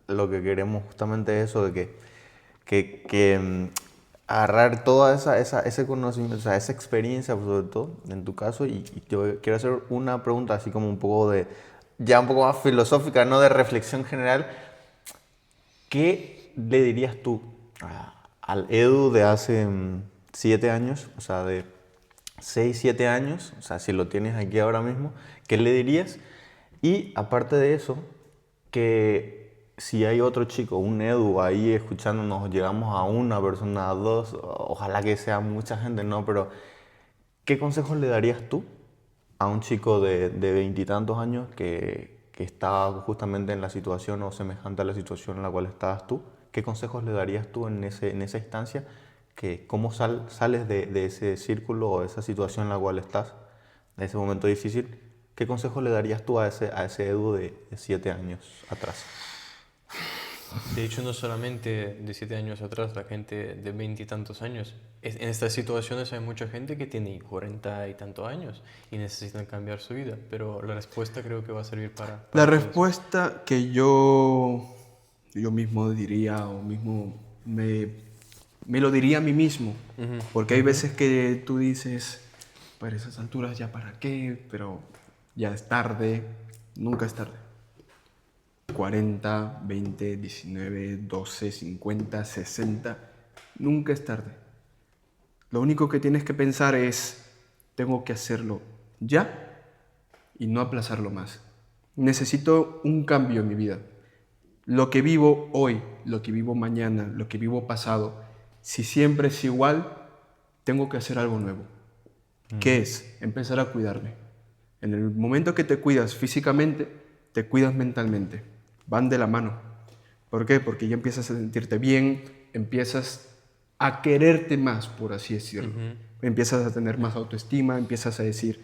S1: lo que queremos justamente es eso de que agarrar toda ese conocimiento, o sea, esa experiencia, pues, sobre todo, en tu caso, y yo quiero hacer una pregunta así como un poco ya un poco más filosófica, no de reflexión general. ¿Qué le dirías tú al Edu de hace 7 años, o sea, de 6 7 años, o sea, si lo tienes aquí ahora mismo, qué le dirías? Y aparte de eso, que si hay otro chico, un Edu ahí escuchándonos, llegamos a una persona, a dos, ojalá que sea mucha gente, ¿no? Pero ¿qué consejos le darías tú a un chico de veintitantos años que está justamente en la situación o semejante a la situación en la cual estabas tú? ¿Qué consejos le darías tú en esa instancia? Que ¿cómo sales de ese círculo o de esa situación en la cual estás, de ese momento difícil? ¿Qué consejos le darías tú a ese Edu de 7 años atrás?
S2: De hecho, no solamente de 7 años atrás, la gente de 20 y tantos años. En estas situaciones hay mucha gente que tiene 40 y tantos años y necesitan cambiar su vida, pero la respuesta creo que va a servir
S3: La
S2: para todos.
S3: respuesta que yo mismo diría o mismo me lo diría a mí mismo,
S2: Ujú.
S3: porque hay veces que tú dices, para esas alturas ya para qué, pero ya es tarde, nunca es tarde. 40, 20, 19, 12, 50, 60, nunca es tarde. Lo único que tienes que pensar es, tengo que hacerlo ya y no aplazarlo más. Necesito un cambio en mi vida. Lo que vivo hoy, lo que vivo mañana, lo que vivo pasado, si siempre es igual, tengo que hacer algo nuevo. ¿Qué es? Empezar a cuidarme. En el momento que te cuidas físicamente, te cuidas mentalmente. Van de la mano. ¿Por qué? Porque ya empiezas a sentirte bien, empiezas a quererte más, por así decirlo. Empiezas a tener más autoestima, empiezas a decir,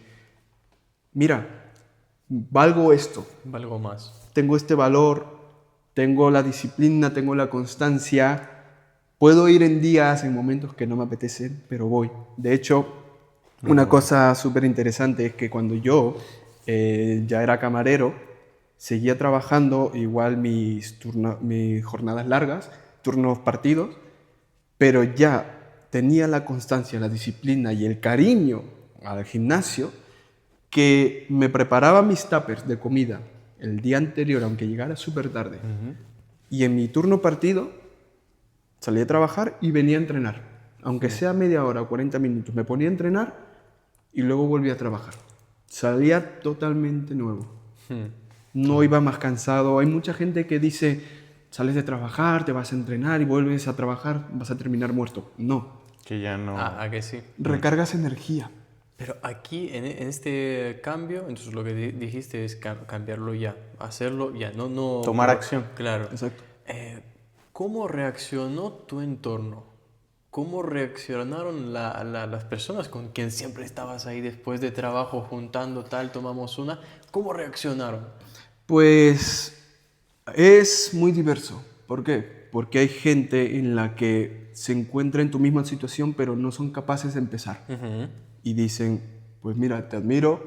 S3: mira, valgo esto,
S2: Algo más.
S3: tengo este valor, tengo la disciplina, tengo la constancia, puedo ir en días, en momentos que no me apetecen, pero voy. De hecho, una cosa súper interesante es que cuando yo ya era camarero, seguía trabajando igual mis jornadas largas, turnos partidos, pero ya tenía la constancia, la disciplina y el cariño al gimnasio que me preparaba mis tuppers de comida el día anterior, aunque llegara súper tarde. Y en mi turno partido salía a trabajar y venía a entrenar. Aunque sea media hora o 40 minutos, me ponía a entrenar y luego volvía a trabajar. Salía totalmente nuevo. No iba más cansado. Hay mucha gente que dice, sales de trabajar, te vas a entrenar y vuelves a trabajar, vas a terminar muerto. No,
S1: Que ya no...
S2: ¿A que sí?
S3: recargas energía.
S2: Pero aquí, en este cambio, entonces lo que dijiste es cambiarlo ya, hacerlo ya, no...
S1: Tomar acción.
S2: Claro.
S3: Exacto.
S2: ¿Cómo reaccionó tu entorno? ¿Cómo reaccionaron las personas con quien siempre estabas ahí después de trabajo juntando tal, tomamos una? ¿Cómo reaccionaron?
S3: Pues es muy diverso. ¿Por qué? Porque hay gente en la que se encuentra en tu misma situación, pero no son capaces de empezar. Y dicen, pues mira, te admiro,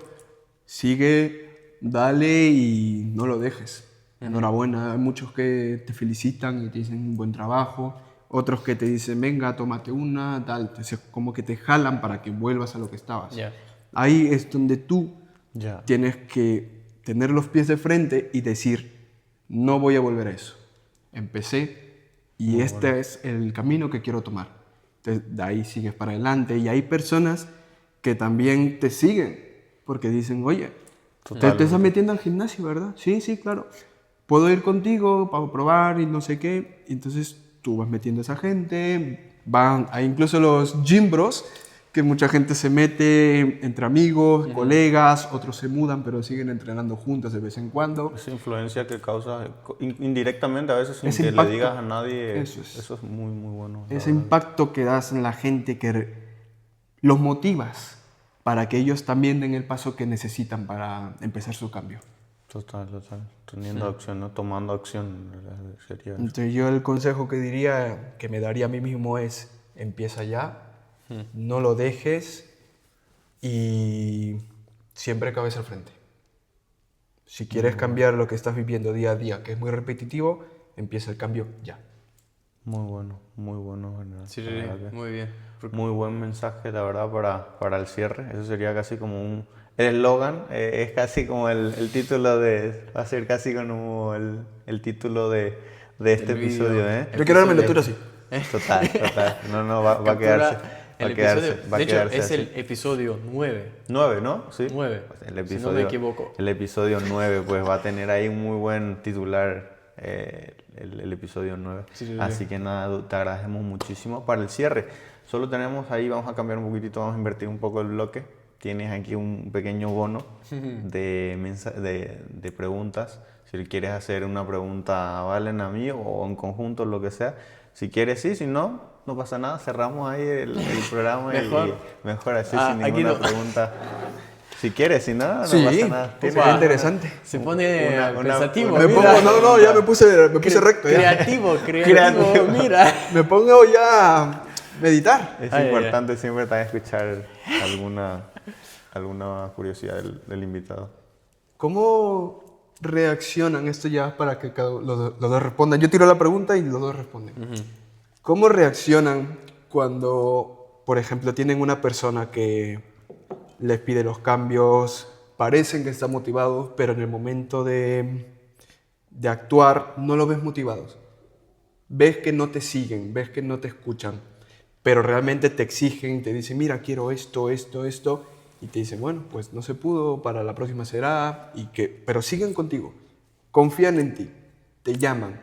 S3: sigue, dale y no lo dejes. Enhorabuena, hay muchos que te felicitan y te dicen buen trabajo, otros que te dicen, venga, tómate una, tal, como que te jalan para que vuelvas a lo que estabas.
S2: Ya.
S3: Ahí es donde tú
S1: Ya.
S3: tienes que tener los pies de frente y decir, no voy a volver a eso. Empecé y este es el camino que quiero tomar. Entonces, de ahí sigues para adelante y hay personas que también te siguen porque dicen, oye, te estás metiendo al gimnasio, ¿verdad? Sí, sí, claro. Puedo ir contigo para probar y no sé qué. Y entonces tú vas metiendo a esa gente, hay incluso los gym bros, que mucha gente se mete entre amigos, colegas, otros se mudan pero siguen entrenando juntos de vez en cuando.
S1: Esa influencia que causa indirectamente a veces sin
S3: Ese
S1: que
S3: impacto,
S1: le digas a nadie,
S3: eso es.
S1: muy, muy bueno. La
S3: Ese
S1: verdad.
S3: impacto que das en la gente, que los motivas para que ellos también den el paso que necesitan para empezar su cambio.
S1: Total. Teniendo acción, ¿no? Tomando acción sería eso.
S3: Entonces yo el consejo que diría, que me daría a mí mismo es, empieza ya, No lo dejes y siempre cabeza al frente. Si quieres cambiar lo que estás viviendo día a día, que es muy repetitivo, empieza el cambio ya.
S1: Muy bueno, general.
S2: Sí,
S1: La verdad que
S2: muy bien.
S1: muy buen mensaje, la verdad, para el cierre. Eso sería casi como un... El eslogan es casi como el título de... Va a ser casi como el título de este
S2: Del vídeo.
S1: episodio, ¿eh?
S3: Yo quiero la miniatura así.
S1: Total. No, va a
S2: Captura
S1: quedarse. Va
S2: el
S1: a quedarse.
S2: episodio.
S1: Va a
S2: De hecho,
S1: quedarse
S2: es
S1: así.
S2: el episodio 9.
S1: 9, ¿no? Sí.
S2: 9,
S1: El
S2: si
S1: episodio,
S2: no me equivoco.
S1: El episodio 9, pues va a tener ahí un muy buen titular, el episodio 9.
S2: Sí.
S1: Así que nada, te agradecemos muchísimo. Para el cierre, solo tenemos ahí, vamos a cambiar un poquitito, vamos a invertir un poco el bloque. Tienes aquí un pequeño bono de preguntas. Si quieres hacer una pregunta a Valen, a mí o en conjunto, lo que sea. Si quieres, sí, si no, no pasa nada. Cerramos ahí el programa
S2: Mejor.
S1: y mejor así,
S2: Ah,
S1: sin
S2: aquí
S1: ninguna
S2: no.
S1: pregunta. Si quieres, si no, no
S3: Sí,
S1: pasa nada.
S3: sería interesante.
S2: Se pone
S1: Una-
S2: pensativo.
S1: una-
S2: mira.
S3: No, ya me puse recto. Ya.
S2: Creativo,
S1: Creativo.
S2: mira.
S3: Me pongo ya a meditar.
S1: Es
S2: Ay,
S1: importante siempre también escuchar alguna curiosidad del invitado.
S3: ¿Cómo reaccionan esto ya para que los dos respondan? Yo tiro la pregunta y los dos responden. ¿Cómo reaccionan cuando, por ejemplo, tienen una persona que les pide los cambios, parecen que están motivados, pero en el momento de actuar no los ves motivados? Ves que no te siguen, ves que no te escuchan, pero realmente te exigen, te dicen, mira, quiero esto, y te dicen, bueno, pues no se pudo, para la próxima será, pero siguen contigo, confían en ti, te llaman,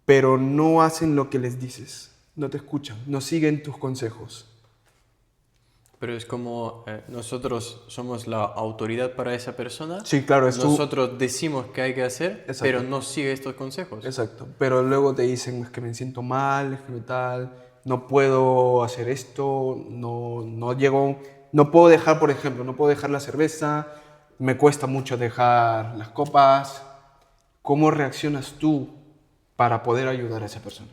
S3: pero no hacen lo que les dices, no te escuchan, no siguen tus consejos.
S2: Pero es como nosotros somos la autoridad para esa persona.
S3: Sí, claro, es tú.
S2: Nosotros decimos qué hay que hacer,
S3: Exacto.
S2: pero no sigue estos consejos.
S3: Exacto, pero luego te dicen, es que me siento mal, es que me tal, no puedo hacer esto, no llego, no puedo dejar, por ejemplo, no puedo dejar la cerveza, me cuesta mucho dejar las copas. ¿Cómo reaccionas tú para poder ayudar a esa persona?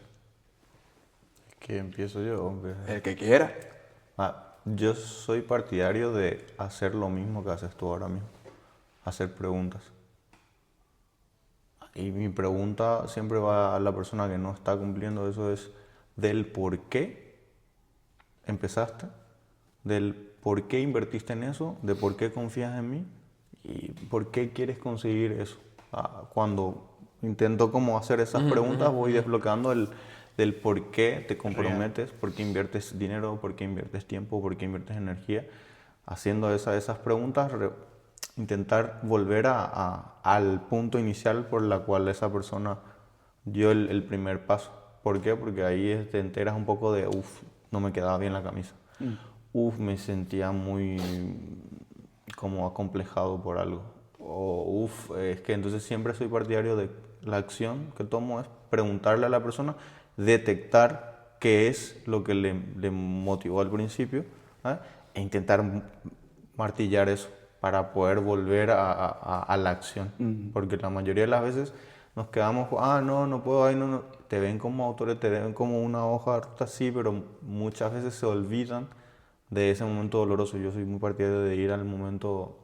S1: Que empiezo yo, hombre.
S3: El que quiera.
S1: Yo soy partidario de hacer lo mismo que haces tú ahora mismo. Hacer preguntas. Y mi pregunta siempre va a la persona que no está cumpliendo eso, es del por qué empezaste, del por qué invertiste en eso, de por qué confías en mí y por qué quieres conseguir eso. Cuando intento como hacer esas preguntas, voy desbloqueando del por qué te comprometes, por qué inviertes dinero, por qué inviertes tiempo, por qué inviertes energía. Haciendo esas preguntas, intentar volver al punto inicial por la cual esa persona dio el primer paso. ¿Por qué? Porque ahí te enteras un poco de, no me quedaba bien la camisa. Me sentía muy como acomplejado por algo. O es que entonces siempre soy partidario de la acción que tomo es preguntarle a la persona, detectar qué es lo que le motivó al principio, ¿eh? E intentar martillar eso para poder volver a la acción. Porque la mayoría de las veces nos quedamos, no puedo, no. Te ven como autores, te ven como una hoja así, pero muchas veces se olvidan de ese momento doloroso. Yo soy muy partidario de ir al momento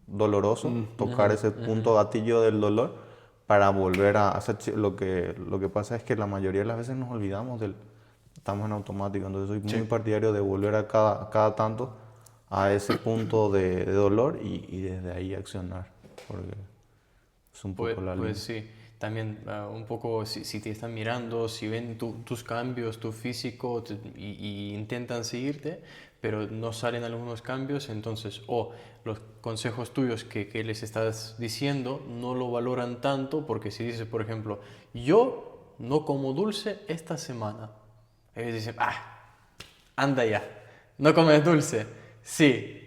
S1: doloroso, tocar ese punto gatillo del dolor para volver a hacer lo que pasa es que la mayoría de las veces nos olvidamos estamos en automático, entonces soy muy partidario de volver a cada tanto a ese punto de dolor y desde ahí accionar, porque es un poco la línea.
S2: Pues sí, también un poco si te están mirando, si ven tus cambios, tu físico y intentan seguirte, pero no salen algunos cambios, entonces los consejos tuyos que les estás diciendo no lo valoran tanto, porque si dices, por ejemplo, yo no como dulce esta semana, ellos dicen, anda ya, ¿no comes dulce? Sí,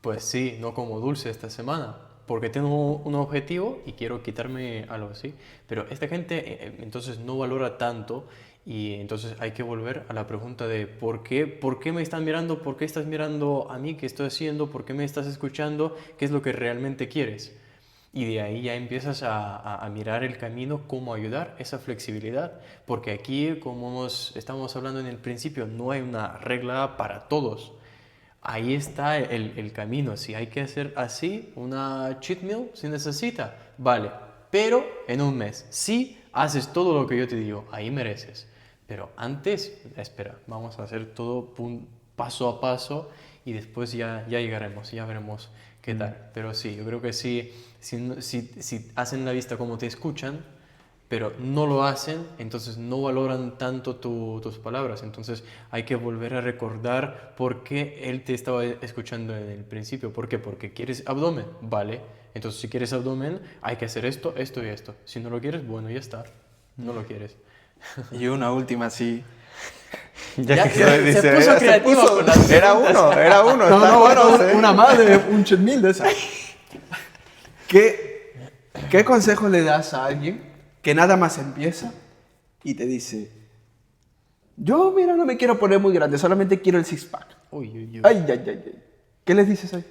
S2: pues sí, no como dulce esta semana, porque tengo un objetivo y quiero quitarme algo así. Pero esta gente entonces no valora tanto y entonces hay que volver a la pregunta de ¿por qué me están mirando? ¿Por qué estás mirando a mí? ¿Qué estoy haciendo? ¿Por qué me estás escuchando? ¿Qué es lo que realmente quieres? Y de ahí ya empiezas a mirar el camino, cómo ayudar, esa flexibilidad. Porque aquí, como estábamos hablando en el principio, no hay una regla para todos. Ahí está el camino. Si hay que hacer así, una cheat meal, si necesita, vale. Pero en un mes, si haces todo lo que yo te digo, ahí mereces. Pero antes, espera, vamos a hacer todo paso a paso y después ya llegaremos, ya veremos qué tal. Pero sí, yo creo que sí, si hacen la vista como te escuchan, pero no lo hacen, entonces no valoran tanto tus palabras. Entonces hay que volver a recordar por qué él te estaba escuchando en el principio. ¿Por qué? Porque quieres abdomen, vale. Entonces si quieres abdomen, hay que hacer esto, esto y esto. Si no lo quieres, bueno, ya está. No lo quieres.
S3: Y una última, sí.
S1: Ya que
S2: se
S1: dice,
S2: puso creativo con las
S1: era
S2: preguntas.
S1: uno.
S3: No,
S1: está
S3: no, bueno,
S1: bueno, ¿eh?
S3: una más de un chismil de esa. ¿Qué consejo le das a alguien que nada más empieza y te dice, yo, mira, no me quiero poner muy grande, solamente quiero el six-pack?
S2: Uy, uy, uy.
S3: Ay, ay, ay, ay. ¿Qué les dices ahí?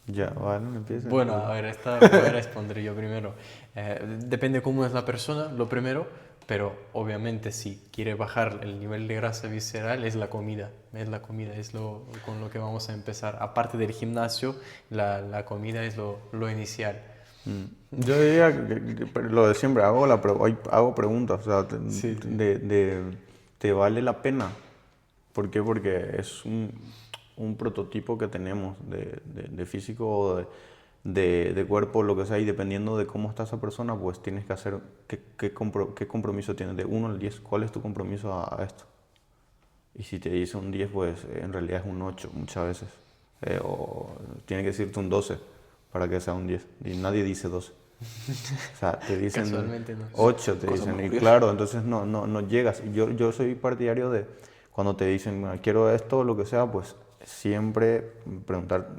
S1: Ya, vale, empieza.
S2: Bueno, a ver, esta voy a responder yo primero. Depende cómo es la persona, lo primero, pero obviamente si quiere bajar el nivel de grasa visceral es la comida. Es la comida, es con lo que vamos a empezar. Aparte del gimnasio, la comida es lo inicial.
S1: Yo diría pero lo de siempre, hago preguntas, o sea,
S2: Sí.
S1: ¿te vale la pena? ¿Por qué? Porque es un prototipo que tenemos de físico o de cuerpo, lo que sea, y dependiendo de cómo está esa persona, pues tienes que hacer qué compromiso tienes, de 1 al 10, ¿cuál es tu compromiso a esto? Y si te dice un 10, pues en realidad es un 8 muchas veces, o tiene que decirte un 12 para que sea un 10, y nadie dice 12. O sea, te dicen
S2: Casualmente no.
S1: 8, te
S3: Cosa
S1: dicen,
S3: muy
S1: y
S3: vieja.
S1: claro, entonces no llegas. Yo soy partidario de cuando te dicen, "Mira, quiero esto, lo que sea", pues siempre preguntar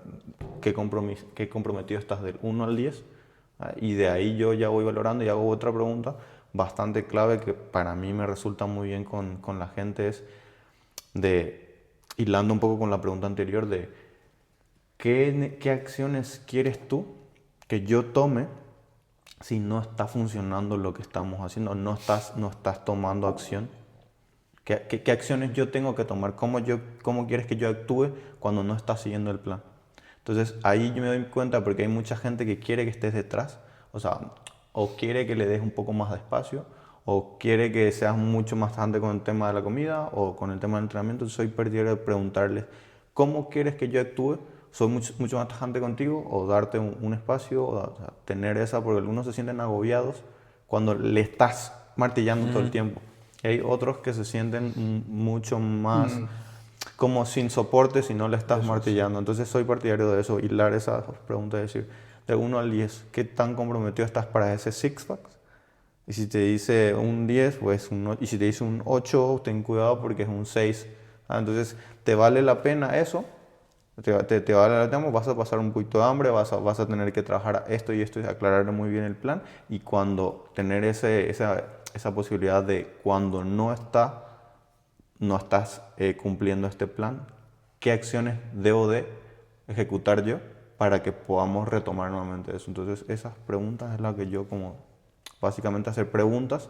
S1: qué comprometido estás del 1 al 10, y de ahí yo ya voy valorando y hago otra pregunta bastante clave que para mí me resulta muy bien con la gente, es de, hilando un poco con la pregunta anterior, de qué acciones quieres tú que yo tome si no está funcionando lo que estamos haciendo, no estás tomando acción. ¿Qué acciones yo tengo que tomar? ¿Cómo quieres que yo actúe cuando no estás siguiendo el plan? Entonces ahí yo me doy cuenta porque hay mucha gente que quiere que estés detrás, o sea, o quiere que le des un poco más de espacio, o quiere que seas mucho más tajante con el tema de la comida o con el tema del entrenamiento. Soy partidario de preguntarles, ¿cómo quieres que yo actúe? ¿Soy mucho más tajante contigo o darte un espacio o sea, tener esa? Porque algunos se sienten agobiados cuando le estás martillando todo el tiempo. Y hay otros que se sienten mucho más como sin soporte si no le estás martillando. Entonces soy partidario de eso, hilar esas preguntas, es decir, de 1 al 10, ¿qué tan comprometido estás para ese six-pack? Y si te dice un 10, pues y si te dice un 8, ten cuidado porque es un 6. Entonces, ¿te vale la pena eso? ¿Te vale la pena? Vas a pasar un poquito de hambre, vas a tener que trabajar esto y esto y aclarar muy bien el plan. Y cuando tener esa posibilidad de cuando no estás cumpliendo este plan, ¿qué acciones debo de ejecutar yo para que podamos retomar nuevamente eso? Entonces, esas preguntas es la que yo básicamente hacer preguntas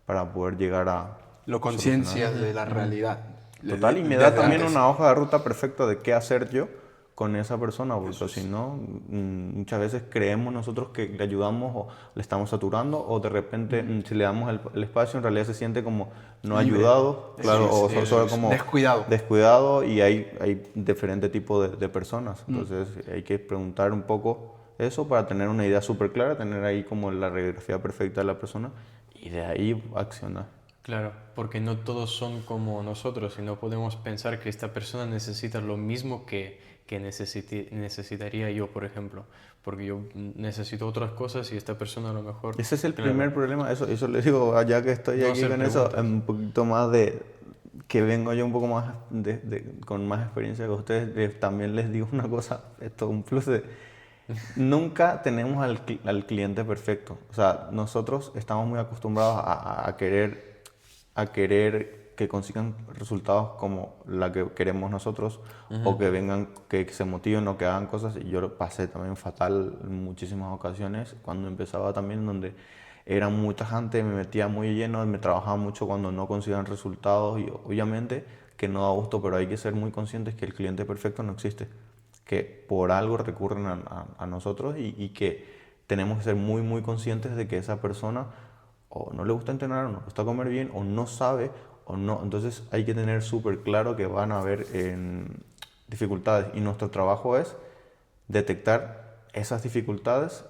S1: para poder llegar a
S3: Lo conciencias de la realidad.
S1: total, y me da también una hoja de ruta perfecta de qué hacer yo con esa persona, porque si no, muchas veces creemos nosotros que le ayudamos o le estamos saturando, o de repente si le damos el espacio en realidad se siente como no
S3: Libre.
S1: ayudado, claro, o solo como
S3: descuidado.
S1: y hay diferentes tipos de personas. Entonces hay que preguntar un poco eso para tener una idea súper clara, tener ahí como la radiografía perfecta de la persona y de ahí accionar.
S2: Claro, porque no todos son como nosotros y no podemos pensar que esta persona necesita lo mismo que necesitaría yo, por ejemplo. Porque yo necesito otras cosas y esta persona a lo mejor...
S1: Ese es el
S2: claro,
S1: primer problema, eso les digo, allá que estoy
S2: no
S1: aquí
S2: hacer
S1: con eso,
S2: preguntas.
S1: un poquito más que vengo yo un poco más con más experiencia que ustedes, también les digo una cosa, esto es un plus nunca tenemos al cliente perfecto. O sea, nosotros estamos muy acostumbrados a querer que consigan resultados como la que queremos nosotros, o que vengan, que se motiven o que hagan cosas. Y yo lo pasé también fatal en muchísimas ocasiones cuando empezaba también, donde era mucha gente, me metía muy lleno, me trabajaba mucho cuando no consigan resultados, y obviamente que no da gusto, pero hay que ser muy conscientes que el cliente perfecto no existe, que por algo recurren a nosotros, y que tenemos que ser muy, muy conscientes de que esa persona o no le gusta entrenar, o no le gusta comer bien, o no sabe, o no. Entonces hay que tener súper claro que van a haber dificultades, y nuestro trabajo es detectar esas dificultades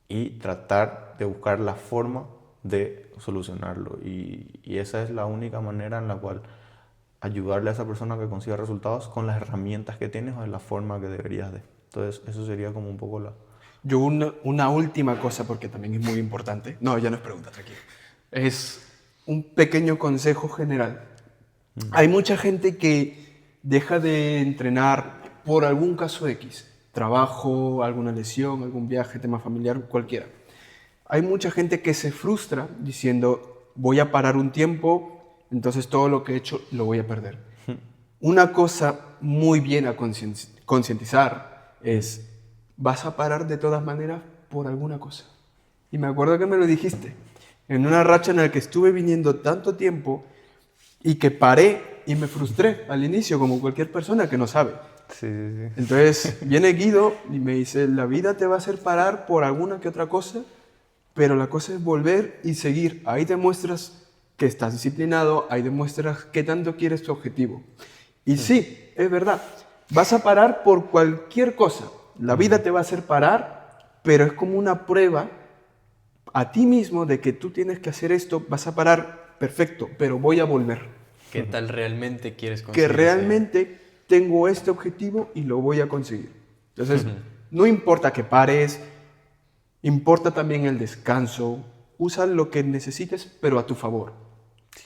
S1: y tratar de buscar la forma de solucionarlo. Y esa es la única manera en la cual ayudarle a esa persona a que consiga resultados con las herramientas que tienes o de la forma que deberías de. Entonces eso sería como un poco la...
S3: Yo una última cosa, porque también es muy importante. No, ya no es pregunta, tranquilo. Es un pequeño consejo general. Hay mucha gente que deja de entrenar por algún caso X. Trabajo, alguna lesión, algún viaje, tema familiar, cualquiera. Hay mucha gente que se frustra diciendo, voy a parar un tiempo, entonces todo lo que he hecho lo voy a perder. Una cosa muy bien a concientizar es, vas a parar de todas maneras por alguna cosa. Y me acuerdo que me lo dijiste, en una racha en la que estuve viniendo tanto tiempo y que paré y me frustré al inicio, como cualquier persona que no sabe.
S1: Sí, sí, sí.
S3: Entonces viene Guido y me dice, la vida te va a hacer parar por alguna que otra cosa, pero la cosa es volver y seguir. Ahí demuestras que estás disciplinado, ahí demuestras que tanto quieres tu objetivo. Y sí, es verdad, vas a parar por cualquier cosa. La vida te va a hacer parar, pero es como una prueba a ti mismo de que tú tienes que hacer esto, vas a parar, perfecto, pero voy a volver.
S2: ¿Qué tal realmente quieres conseguir?
S3: Que realmente tengo este objetivo y lo voy a conseguir. Entonces, no importa que pares, importa también el descanso, usa lo que necesites, pero a tu favor.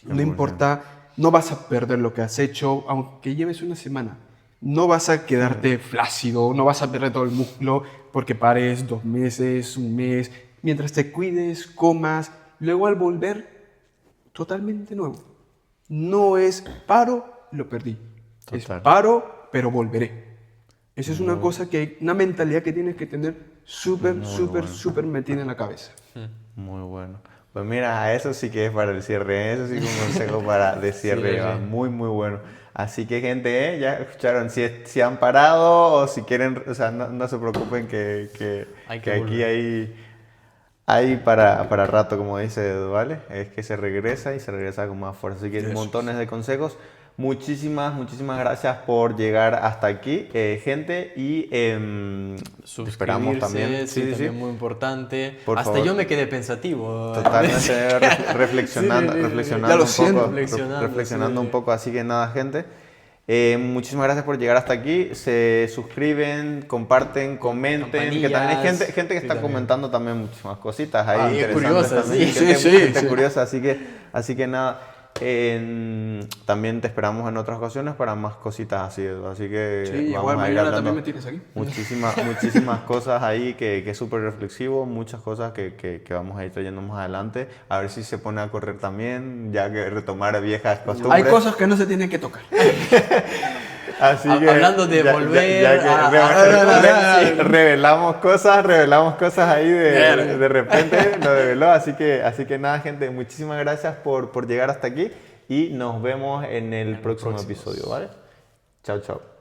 S3: No importa, no vas a perder lo que has hecho, aunque lleves una semana. No vas a quedarte flácido, no vas a perder todo el músculo porque pares 2 meses, 1 mes. Mientras te cuides, comas, luego al volver, totalmente nuevo. No es paro, lo perdí.
S1: Total.
S3: Es paro, pero volveré. Esa es una cosa una mentalidad que tienes que tener súper metida en la cabeza.
S1: Muy bueno. Pues mira, eso sí que es para el cierre, eso sí que es un consejo para de cierre,
S2: Sí.
S1: muy muy bueno. Así que gente, ya escucharon, si han parado o si quieren, o sea, no se preocupen que aquí hay para rato, como dice Edu, ¿vale? Es que se regresa y se regresa con más fuerza. Así que montones de consejos. Muchísimas gracias por llegar hasta aquí, gente, y esperamos también.
S2: Sí, también muy importante.
S1: Por
S2: Hasta
S1: favor.
S2: yo me quedé pensativo.
S1: Totalmente reflexionando,
S2: Sí,
S1: reflexionando
S3: Ya lo
S1: un
S3: siento.
S1: poco, reflexionando
S2: Sí.
S1: un poco, así que nada, gente. Muchísimas gracias por llegar hasta aquí. Se suscriben, comparten, comenten, que también hay gente que
S2: Campanillas.
S1: está
S2: Sí, también.
S1: comentando también muchísimas cositas ahí
S2: Ah,
S1: interesantes
S2: curiosas,
S1: también.
S2: sí.
S1: Gente curiosa, así que nada. También te esperamos en otras ocasiones para más cositas así, Edu. Así que
S3: Sí,
S1: vamos
S3: igual
S1: a ir
S3: mañana
S1: hablando
S3: también me tienes aquí.
S1: muchísimas cosas ahí que es súper reflexivo, muchas cosas que vamos a ir trayendo más adelante. A ver si se pone a correr también, ya que retomar viejas costumbres.
S3: Hay cosas que no se tienen que tocar.
S1: Así que
S2: Hablando de volver
S1: revelamos cosas ahí de repente, lo reveló. Así que nada, gente, muchísimas gracias por llegar hasta aquí y nos vemos en el próximo episodio, ¿vale? Chao, chao.